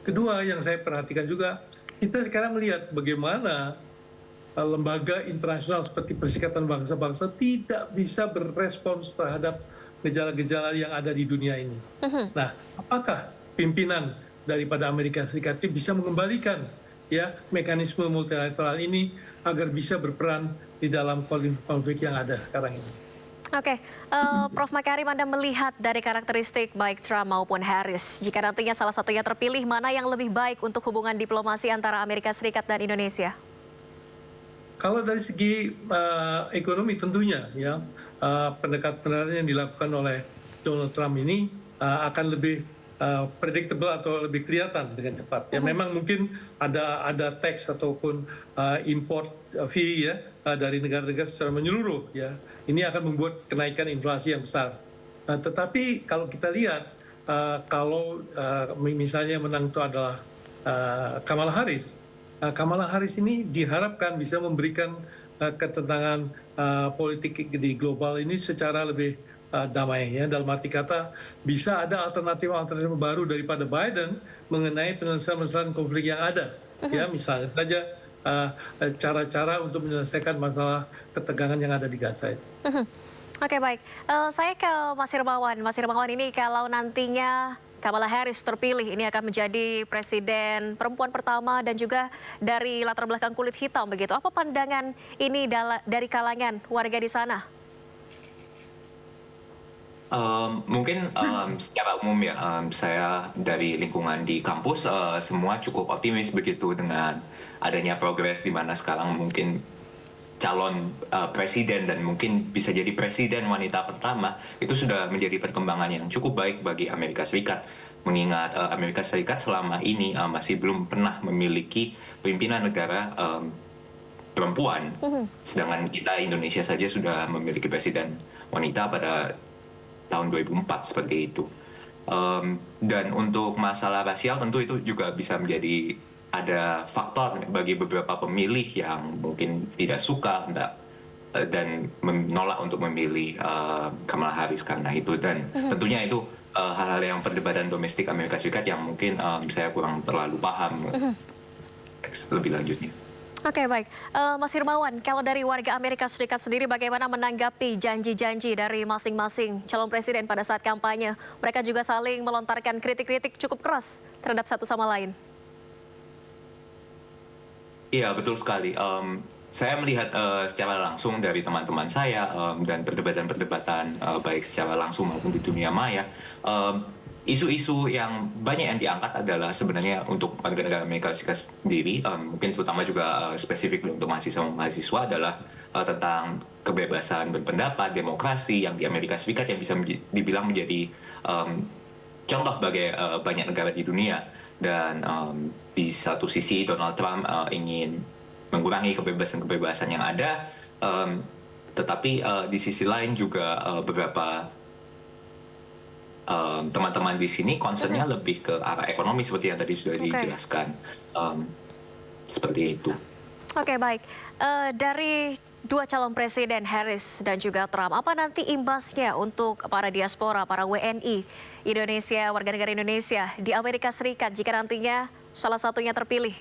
Kedua yang saya perhatikan juga, kita sekarang melihat bagaimana lembaga internasional seperti Perserikatan Bangsa-Bangsa tidak bisa berespons terhadap gejala-gejala yang ada di dunia ini. Nah, apakah pimpinan daripada Amerika Serikat itu bisa mengembalikan ya mekanisme multilateral ini agar bisa berperan di dalam konflik yang ada sekarang ini? Oke, Prof. Makarim, Anda melihat dari karakteristik baik Trump maupun Harris, jika nantinya salah satunya terpilih, mana yang lebih baik untuk hubungan diplomasi antara Amerika Serikat dan Indonesia? Kalau dari segi ekonomi tentunya, ya pendekatan yang dilakukan oleh Donald Trump ini akan lebih predictable atau lebih kelihatan dengan cepat. Ya memang mungkin ada tax ataupun import fee ya dari negara-negara secara menyeluruh ya. Ini akan membuat kenaikan inflasi yang besar. Tetapi kalau kita lihat kalau misalnya menang itu adalah Kamala Harris. Kamala Harris ini diharapkan bisa memberikan ketenangan politik di global ini secara lebih damai ya, dalam arti kata bisa ada alternatif baru daripada Biden mengenai penyelesaian konflik yang ada ya, misalnya saja cara-cara untuk menyelesaikan masalah ketegangan yang ada di Gaza itu. Oke, baik, saya ke Mas Hirmawan. Mas Hirmawan, ini kalau nantinya Kamala Harris terpilih, ini akan menjadi presiden perempuan pertama dan juga dari latar belakang kulit hitam begitu. Apa pandangan ini dari kalangan warga di sana? Mungkin secara umum ya, saya dari lingkungan di kampus semua cukup optimis begitu dengan adanya progres di mana sekarang mungkin calon presiden dan mungkin bisa jadi presiden wanita pertama itu sudah menjadi perkembangan yang cukup baik bagi Amerika Serikat. Mengingat Amerika Serikat selama ini masih belum pernah memiliki pimpinan negara perempuan, sedangkan kita Indonesia saja sudah memiliki presiden wanita pada tahun 2004 seperti itu. Dan untuk masalah rasial tentu itu juga bisa menjadi ada faktor bagi beberapa pemilih yang mungkin tidak suka dan menolak untuk memilih Kamala Harris karena itu, dan tentunya itu hal-hal yang perdebatan domestik Amerika Serikat yang mungkin saya kurang terlalu paham lebih lanjutnya. Oke, baik. Mas Hirmawan, kalau dari warga Amerika Serikat sendiri bagaimana menanggapi janji-janji dari masing-masing calon presiden pada saat kampanye? Mereka juga saling melontarkan kritik-kritik cukup keras terhadap satu sama lain. Iya, betul sekali. Saya melihat secara langsung dari teman-teman saya dan perdebatan-perdebatan baik secara langsung maupun di dunia maya, isu-isu yang banyak yang diangkat adalah sebenarnya untuk warga negara Amerika Serikat sendiri, mungkin terutama juga spesifik untuk mahasiswa adalah tentang kebebasan berpendapat, demokrasi yang di Amerika Serikat yang bisa dibilang menjadi contoh bagi banyak negara di dunia. Dan di satu sisi Donald Trump ingin mengurangi kebebasan-kebebasan yang ada, tetapi di sisi lain juga beberapa teman-teman di sini concernnya lebih ke arah ekonomi seperti yang tadi sudah dijelaskan. Seperti itu. Oke, baik. Dari dua calon presiden Harris dan juga Trump, apa nanti imbasnya untuk para diaspora, para WNI Indonesia, warga negara Indonesia di Amerika Serikat jika nantinya salah satunya terpilih?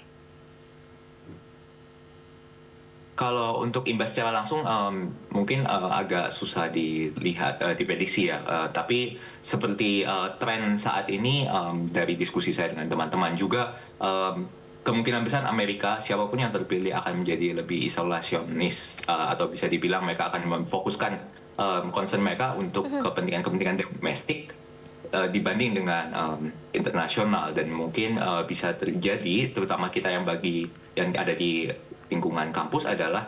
Kalau untuk imbas secara langsung mungkin agak susah dilihat, diprediksi ya. Tapi seperti tren saat ini dari diskusi saya dengan teman-teman juga, kemungkinan besar Amerika siapapun yang terpilih akan menjadi lebih isolasionis atau bisa dibilang mereka akan memfokuskan concern mereka untuk kepentingan-kepentingan domestik dibanding dengan internasional, dan mungkin bisa terjadi terutama kita yang ada di lingkungan kampus adalah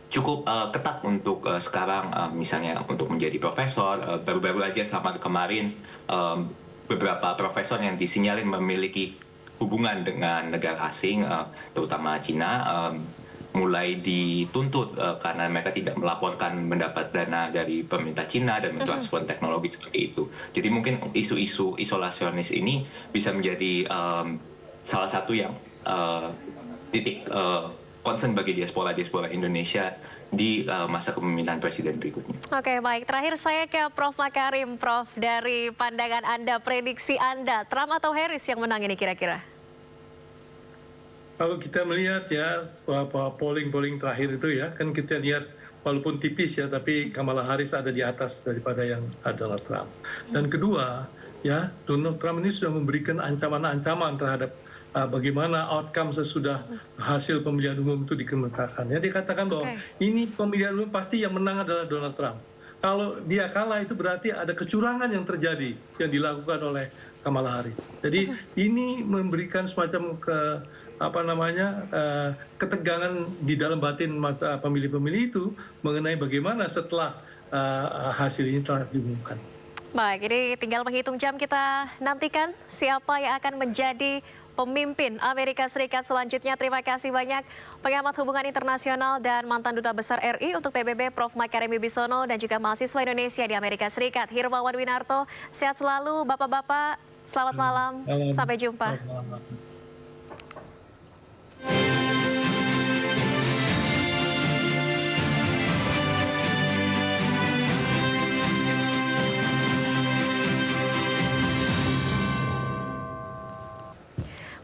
cukup ketat untuk sekarang misalnya untuk menjadi profesor. Baru-baru aja sama kemarin beberapa profesor yang disinyalir memiliki hubungan dengan negara asing terutama Cina mulai dituntut karena mereka tidak melaporkan mendapat dana dari pemerintah Cina dan mentransfer teknologi seperti itu. Jadi mungkin isu-isu isolasionis ini bisa menjadi salah satu yang titik concern bagi diaspora Indonesia di masa kepemimpinan presiden berikutnya. Oke, baik. Terakhir saya ke Prof. Makarim. Prof, dari pandangan Anda, prediksi Anda, Trump atau Harris yang menang ini kira-kira? Kalau kita melihat ya, polling terakhir itu ya, kan kita lihat walaupun tipis ya, tapi Kamala Harris ada di atas daripada yang Donald Trump. Dan kedua, ya, Donald Trump ini sudah memberikan ancaman-ancaman terhadap bagaimana outcome sesudah hasil pemilihan umum itu dikemukakan. Ya, dikatakan bahwa ini pemilihan umum pasti yang menang adalah Donald Trump. Kalau dia kalah itu berarti ada kecurangan yang terjadi yang dilakukan oleh Kamala Harris. Jadi ini memberikan semacam ketegangan di dalam batin masa pemilih-pemilih itu mengenai bagaimana setelah hasil ini telah diumumkan. Baik, ini tinggal menghitung jam, kita nantikan siapa yang akan menjadi pemimpin Amerika Serikat selanjutnya. Terima kasih banyak pengamat hubungan internasional dan mantan Duta Besar RI untuk PBB Prof. Makarim Wibisono dan juga mahasiswa Indonesia di Amerika Serikat Hirmawan Winarto. Sehat selalu Bapak-bapak, selamat malam, sampai jumpa.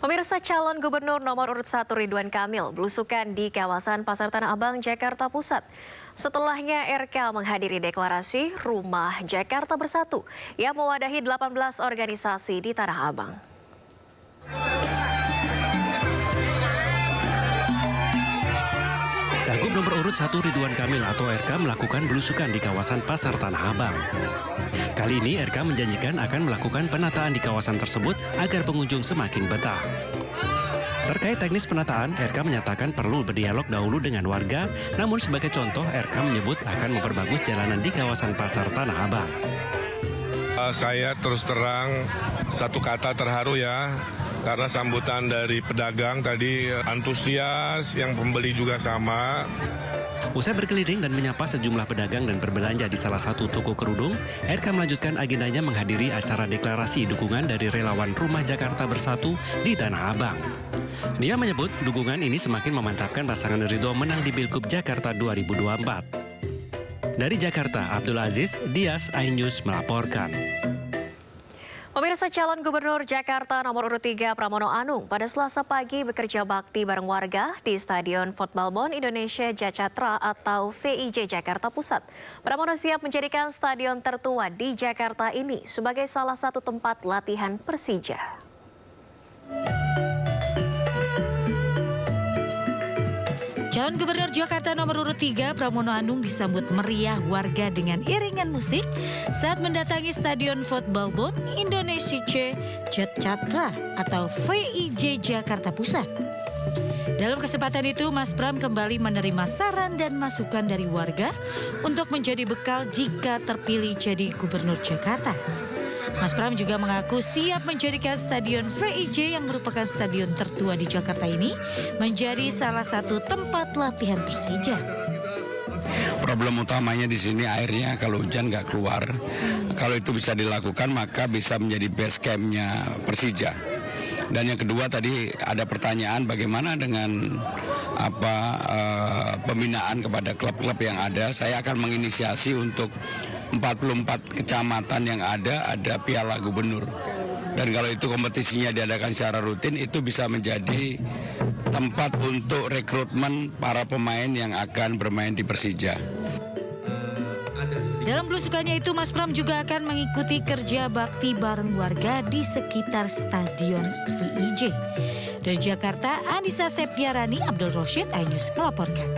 Pemirsa, calon gubernur nomor urut 1 Ridwan Kamil belusukan di kawasan Pasar Tanah Abang, Jakarta Pusat. Setelahnya RK menghadiri deklarasi Rumah Jakarta Bersatu yang mewadahi 18 organisasi di Tanah Abang. Cagup nomor urut 1 Ridwan Kamil atau RK melakukan belusukan di kawasan Pasar Tanah Abang. Kali ini RK menjanjikan akan melakukan penataan di kawasan tersebut agar pengunjung semakin betah. Terkait teknis penataan, RK menyatakan perlu berdialog dahulu dengan warga, namun sebagai contoh RK menyebut akan memperbagus jalanan di kawasan Pasar Tanah Abang. Saya terus terang satu kata terharu ya, karena sambutan dari pedagang tadi antusias, yang pembeli juga sama. Usai berkeliling dan menyapa sejumlah pedagang dan berbelanja di salah satu toko kerudung, RK melanjutkan agendanya menghadiri acara deklarasi dukungan dari relawan Rumah Jakarta Bersatu di Tanah Abang. Dia menyebut dukungan ini semakin memantapkan pasangan Ridho menang di Pilgub Jakarta 2024. Dari Jakarta, Abdul Aziz, Dias, iNews melaporkan. Pemirsa, calon gubernur Jakarta nomor urut 3 Pramono Anung pada Selasa pagi bekerja bakti bareng warga di Stadion Fotbalbon Indonesia Jacatra atau VIJ Jakarta Pusat. Pramono siap menjadikan stadion tertua di Jakarta ini sebagai salah satu tempat latihan Persija. Calon Gubernur Jakarta nomor urut 3 Pramono Anung disambut meriah warga dengan iringan musik saat mendatangi Stadion Fotbalbon Indonesia Jacatra atau VIJ Jakarta Pusat. Dalam kesempatan itu, Mas Pram kembali menerima saran dan masukan dari warga untuk menjadi bekal jika terpilih jadi Gubernur Jakarta. Mas Pram juga mengaku siap menjadikan Stadion VIJ yang merupakan stadion tertua di Jakarta ini menjadi salah satu tempat latihan Persija. Problem utamanya di sini airnya kalau hujan nggak keluar. Kalau itu bisa dilakukan maka bisa menjadi base camp-nya Persija. Dan yang kedua tadi ada pertanyaan bagaimana dengan pembinaan kepada klub-klub yang ada. Saya akan menginisiasi untuk 44 kecamatan yang ada Piala Gubernur. Dan kalau itu kompetisinya diadakan secara rutin, itu bisa menjadi tempat untuk rekrutmen para pemain yang akan bermain di Persija. Dalam belusukannya itu, Mas Pram juga akan mengikuti kerja bakti bareng warga di sekitar Stadion VIJ. Dari Jakarta, Anissa Septiarani, Abdul Rosyid, iNews melaporkan.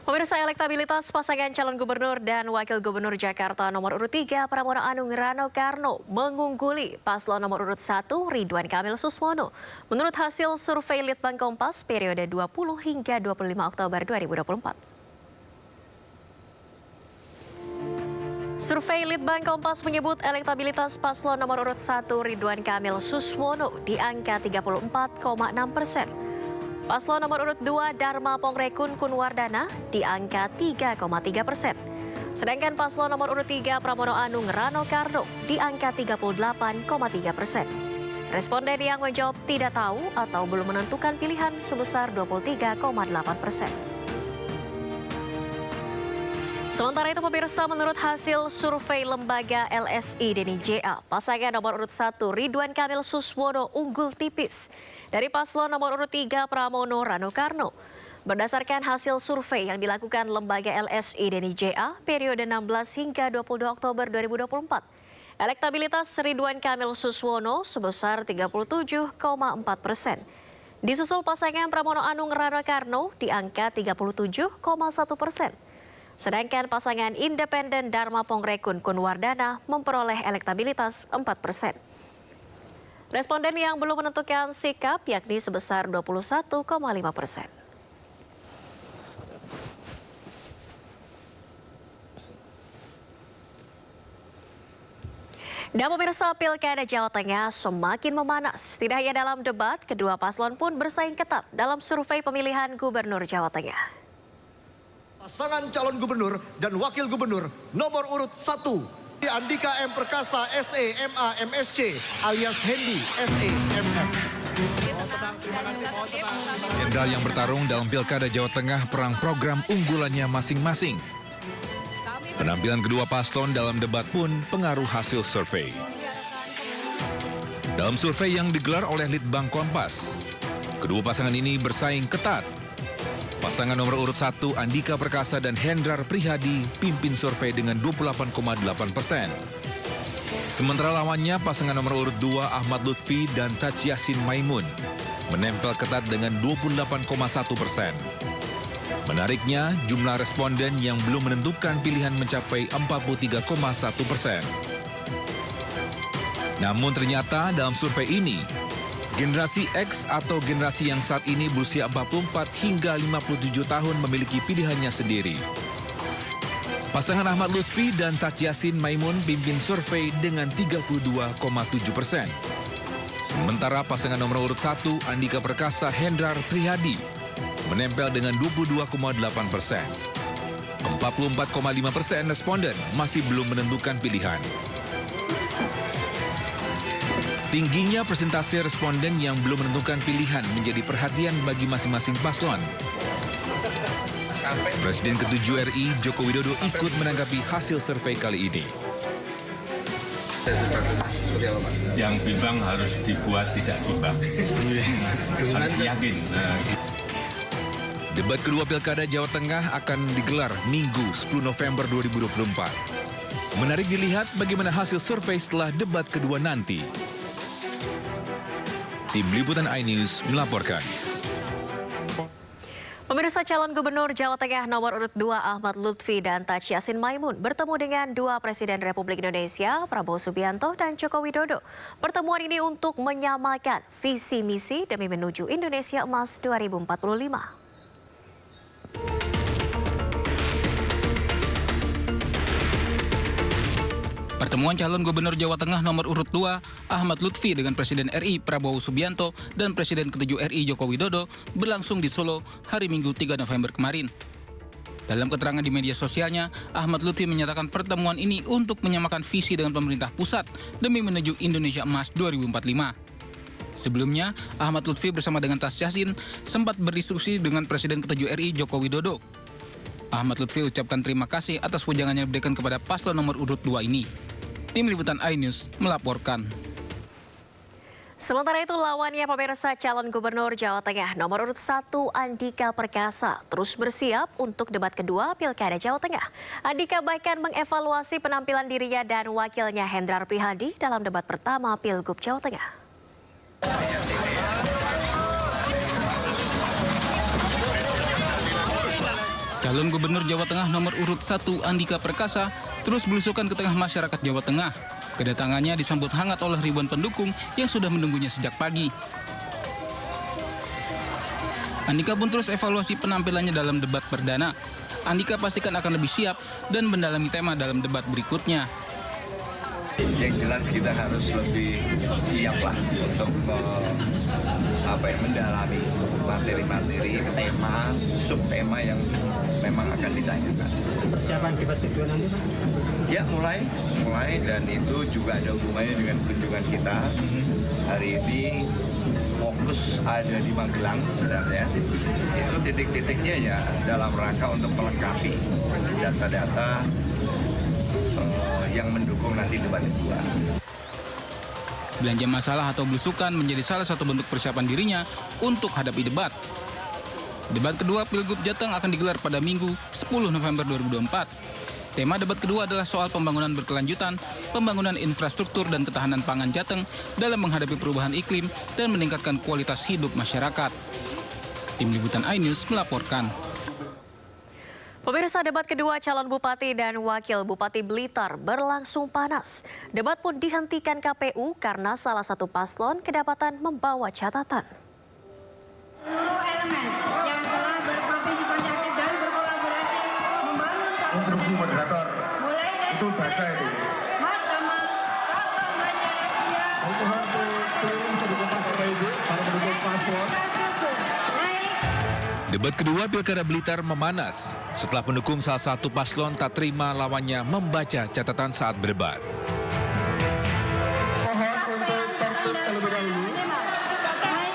Pemirsa, elektabilitas pasangan calon gubernur dan wakil gubernur Jakarta nomor urut 3 Pramono Anung Rano Karno mengungguli paslon nomor urut 1 Ridwan Kamil Suswono. Menurut hasil survei Litbang Kompas periode 20 hingga 25 Oktober 2024. Survei Litbang Kompas menyebut elektabilitas paslon nomor urut 1 Ridwan Kamil Suswono di angka 34,6%. Paslon nomor urut 2 Dharma Pongrekun Kunwardana di angka 3,3%. Sedangkan paslon nomor urut 3 Pramono Anung Rano Karno di angka 38,3%. Responden yang menjawab tidak tahu atau belum menentukan pilihan sebesar 23,8%. Sementara itu pemirsa, menurut hasil survei lembaga LSI Deni JA, pasangan nomor urut 1 Ridwan Kamil Suswono unggul tipis dari paslon nomor urut 3 Pramono Rano Karno. Berdasarkan hasil survei yang dilakukan lembaga LSI Deni JA periode 16 hingga 22 Oktober 2024, elektabilitas Ridwan Kamil Suswono sebesar 37,4%. Disusul pasangan Pramono Anung Rano Karno di angka 37,1%. Sedangkan pasangan independen Dharma Pongrekun Kunwardana memperoleh elektabilitas 4%. Responden yang belum menentukan sikap yakni sebesar 21,5%. Dan pemirsa, Pilkada Jawa Tengah semakin memanas. Tidak hanya dalam debat, kedua paslon pun bersaing ketat dalam survei pemilihan Gubernur Jawa Tengah. Pasangan calon gubernur dan wakil gubernur nomor urut 1 Andika M. Perkasa SE MA MSC alias Hendy SE MM. Jenderal yang bertarung dalam Pilkada Jawa Tengah perang program unggulannya masing-masing. Penampilan kedua paslon dalam debat pun pengaruh hasil survei. Dalam survei yang digelar oleh Litbang Kompas, kedua pasangan ini bersaing ketat. Pasangan nomor urut 1 Andika Perkasa dan Hendrar Prihadi pimpin survei dengan 28,8%. Sementara lawannya pasangan nomor urut 2 Ahmad Lutfi dan Taj Yassin Maimun menempel ketat dengan 28,1%. Menariknya, jumlah responden yang belum menentukan pilihan mencapai 43,1%. Namun ternyata dalam survei ini, generasi X atau generasi yang saat ini berusia 44 hingga 57 tahun memiliki pilihannya sendiri. Pasangan Ahmad Lutfi dan Taj Yassin Maimun pimpin survei dengan 32,7%. Sementara pasangan nomor urut 1 Andika Perkasa Hendrar Prihadi menempel dengan 22,8%. 44,5% responden masih belum menentukan pilihan. Tingginya persentase responden yang belum menentukan pilihan menjadi perhatian bagi masing-masing paslon. Presiden ke-7 RI Joko Widodo ikut menanggapi hasil survei kali ini. Seperti apa, Pak? Yang bimbang harus dibuat tidak bimbang. Harus yakin. Debat kedua Pilkada Jawa Tengah akan digelar Minggu 10 November 2024. Menarik dilihat bagaimana hasil survei setelah debat kedua nanti. Tim Liputan iNews melaporkan. Pemirsa, calon gubernur Jawa Tengah nomor urut 2 Ahmad Lutfi dan Taj Yassin Maimun bertemu dengan dua Presiden Republik Indonesia, Prabowo Subianto dan Joko Widodo. Pertemuan ini untuk menyamakan visi misi demi menuju Indonesia Emas 2045. Pertemuan calon gubernur Jawa Tengah nomor urut 2 Ahmad Lutfi dengan Presiden RI Prabowo Subianto dan Presiden ke-7 RI Joko Widodo berlangsung di Solo hari Minggu 3 November kemarin. Dalam keterangan di media sosialnya, Ahmad Lutfi menyatakan pertemuan ini untuk menyamakan visi dengan pemerintah pusat demi menuju Indonesia Emas 2045. Sebelumnya, Ahmad Lutfi bersama dengan Taj Yassin sempat berdiskusi dengan Presiden ke-7 RI Joko Widodo. Ahmad Lutfi ucapkan terima kasih atas wejangan yang diberikan kepada paslon nomor urut 2 ini. Tim Liputan iNews melaporkan. Sementara itu, lawannya pemirsa calon gubernur Jawa Tengah nomor urut 1 Andika Perkasa terus bersiap untuk debat kedua Pilkada Jawa Tengah. Andika bahkan mengevaluasi penampilan dirinya dan wakilnya Hendrar Prihadi dalam debat pertama Pilgub Jawa Tengah. Calon gubernur Jawa Tengah nomor urut 1 Andika Perkasa terus belusukan ke tengah masyarakat Jawa Tengah. Kedatangannya disambut hangat oleh ribuan pendukung yang sudah menunggunya sejak pagi. Andika pun terus evaluasi penampilannya dalam debat perdana. Andika pastikan akan lebih siap dan mendalami tema dalam debat berikutnya. Yang jelas kita harus lebih siap lah untuk mendalami materi-materi, tema, subtema yang memang akan ditanyakan. Persiapan debat kedua nanti, Pak? Ya, mulai dan itu juga ada hubungannya dengan kunjungan kita. Hari ini fokus ada di Magelang sebenarnya. Itu titik-titiknya ya dalam rangka untuk melengkapi data-data yang mendukung nanti debat kedua. Belanja masalah atau belusukan menjadi salah satu bentuk persiapan dirinya untuk hadapi debat. Debat kedua Pilgub Jateng akan digelar pada Minggu 10 November 2024. Tema debat kedua adalah soal pembangunan berkelanjutan, pembangunan infrastruktur dan ketahanan pangan Jateng dalam menghadapi perubahan iklim dan meningkatkan kualitas hidup masyarakat. Tim Liputan iNews melaporkan. Pemirsa, debat kedua calon bupati dan wakil Bupati Blitar berlangsung panas. Debat pun dihentikan KPU karena salah satu paslon kedapatan membawa catatan. Seluruh elemen yang telah berpartisipasi aktif dan berkolaborasi membangun instruksi moderator. Mulai dari itu baca itu. Mahkamah Kakak Baca ya. Itu untuk seluruh pendukung KPU, para pendukung paslon. Debat kedua Pilkada Blitar memanas setelah pendukung salah satu paslon tak terima lawannya membaca catatan saat berdebat. Mohon untuk tertib terlebih dahulu.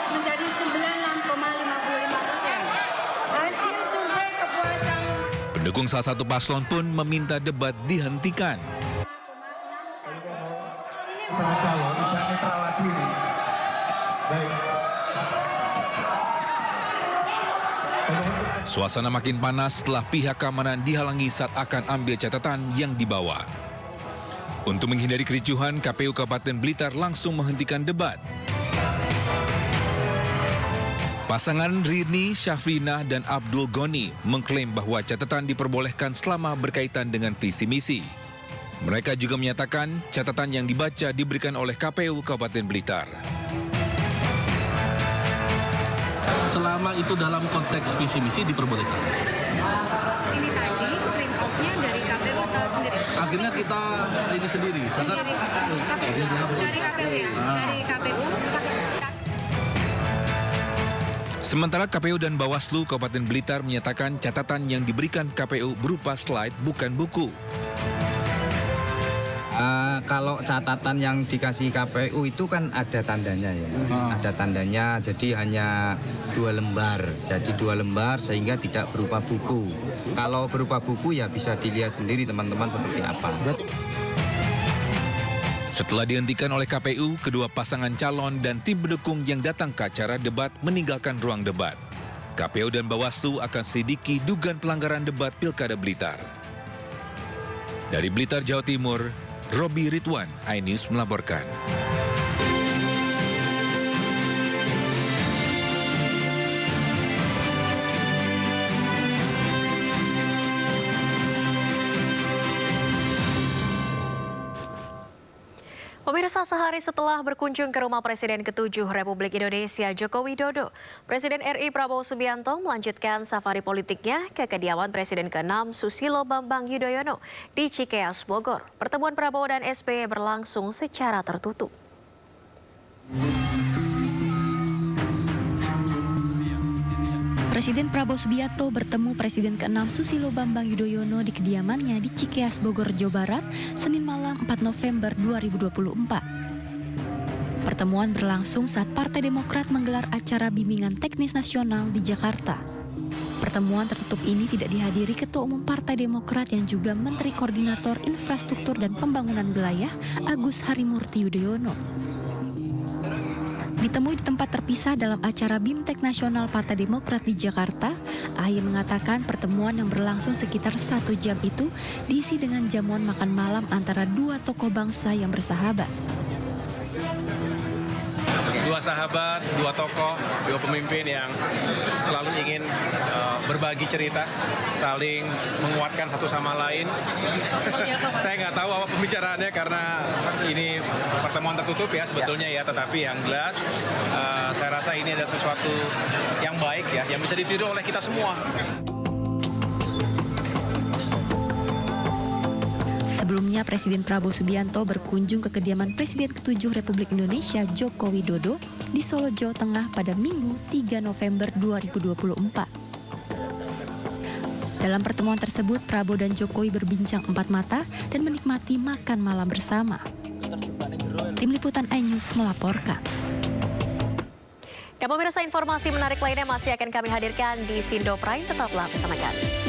Menjadi 96,55%. Hasil survei kepuasan. Pendukung salah satu paslon pun meminta debat dihentikan. Para calon tidak netral lagi ini. Baik. Suasana makin panas setelah pihak keamanan dihalangi saat akan ambil catatan yang dibawa. Untuk menghindari kericuhan, KPU Kabupaten Blitar langsung menghentikan debat. Pasangan Rini, Syafrina, dan Abdul Goni mengklaim bahwa catatan diperbolehkan selama berkaitan dengan visi misi. Mereka juga menyatakan catatan yang dibaca diberikan oleh KPU Kabupaten Blitar. Selama itu dalam konteks visi misi diperbolehkan. Ini tadi print out-nya dari KPU atau sendiri? Akhirnya kita ini sendiri. Karena dari KPU ya? Dari KPU. Sementara KPU dan Bawaslu Kabupaten Blitar menyatakan catatan yang diberikan KPU berupa slide bukan buku. Kalau catatan yang dikasih KPU itu kan ada tandanya ya, ada tandanya, jadi hanya 2 lembar, jadi 2 lembar sehingga tidak berupa buku. Kalau berupa buku ya bisa dilihat sendiri teman-teman seperti apa. Setelah dihentikan oleh KPU, kedua pasangan calon dan tim pendukung yang datang ke acara debat meninggalkan ruang debat. KPU dan Bawaslu akan selidiki dugaan pelanggaran debat Pilkada Blitar. Dari Blitar, Jawa Timur, Robi Ridwan, iNews melaporkan. Pemirsa, sehari setelah berkunjung ke rumah Presiden ke-7 Republik Indonesia Joko Widodo, Presiden RI Prabowo Subianto melanjutkan safari politiknya ke kediaman Presiden ke-6 Susilo Bambang Yudhoyono di Cikeas, Bogor. Pertemuan Prabowo dan SBY berlangsung secara tertutup. Presiden Prabowo Subianto bertemu Presiden ke-6 Susilo Bambang Yudhoyono di kediamannya di Cikeas, Bogor, Jawa Barat, Senin malam 4 November 2024. Pertemuan berlangsung saat Partai Demokrat menggelar acara bimbingan teknis nasional di Jakarta. Pertemuan tertutup ini tidak dihadiri Ketua Umum Partai Demokrat yang juga Menteri Koordinator Infrastruktur dan Pembangunan Wilayah Agus Harimurti Yudhoyono. Ditemui di tempat terpisah dalam acara BIMTEK Nasional Partai Demokrat di Jakarta, AHY mengatakan pertemuan yang berlangsung sekitar 1 jam itu diisi dengan jamuan makan malam antara dua tokoh bangsa yang bersahabat. Dua sahabat, dua tokoh, dua pemimpin yang selalu ingin berbagi cerita, saling menguatkan satu sama lain. Saya nggak tahu apa pembicaraannya karena ini pertemuan tertutup ya sebetulnya ya, tetapi yang jelas saya rasa ini ada sesuatu yang baik ya, yang bisa ditiru oleh kita semua. Sebelumnya, Presiden Prabowo Subianto berkunjung ke kediaman Presiden ke-7 Republik Indonesia Joko Widodo di Solo, Jawa Tengah pada Minggu 3 November 2024. Dalam pertemuan tersebut, Prabowo dan Jokowi berbincang empat mata dan menikmati makan malam bersama. Tim Liputan iNews melaporkan. Dan pemirsa, informasi menarik lainnya masih akan kami hadirkan di Sindo Prime. Tetaplah bersama kami.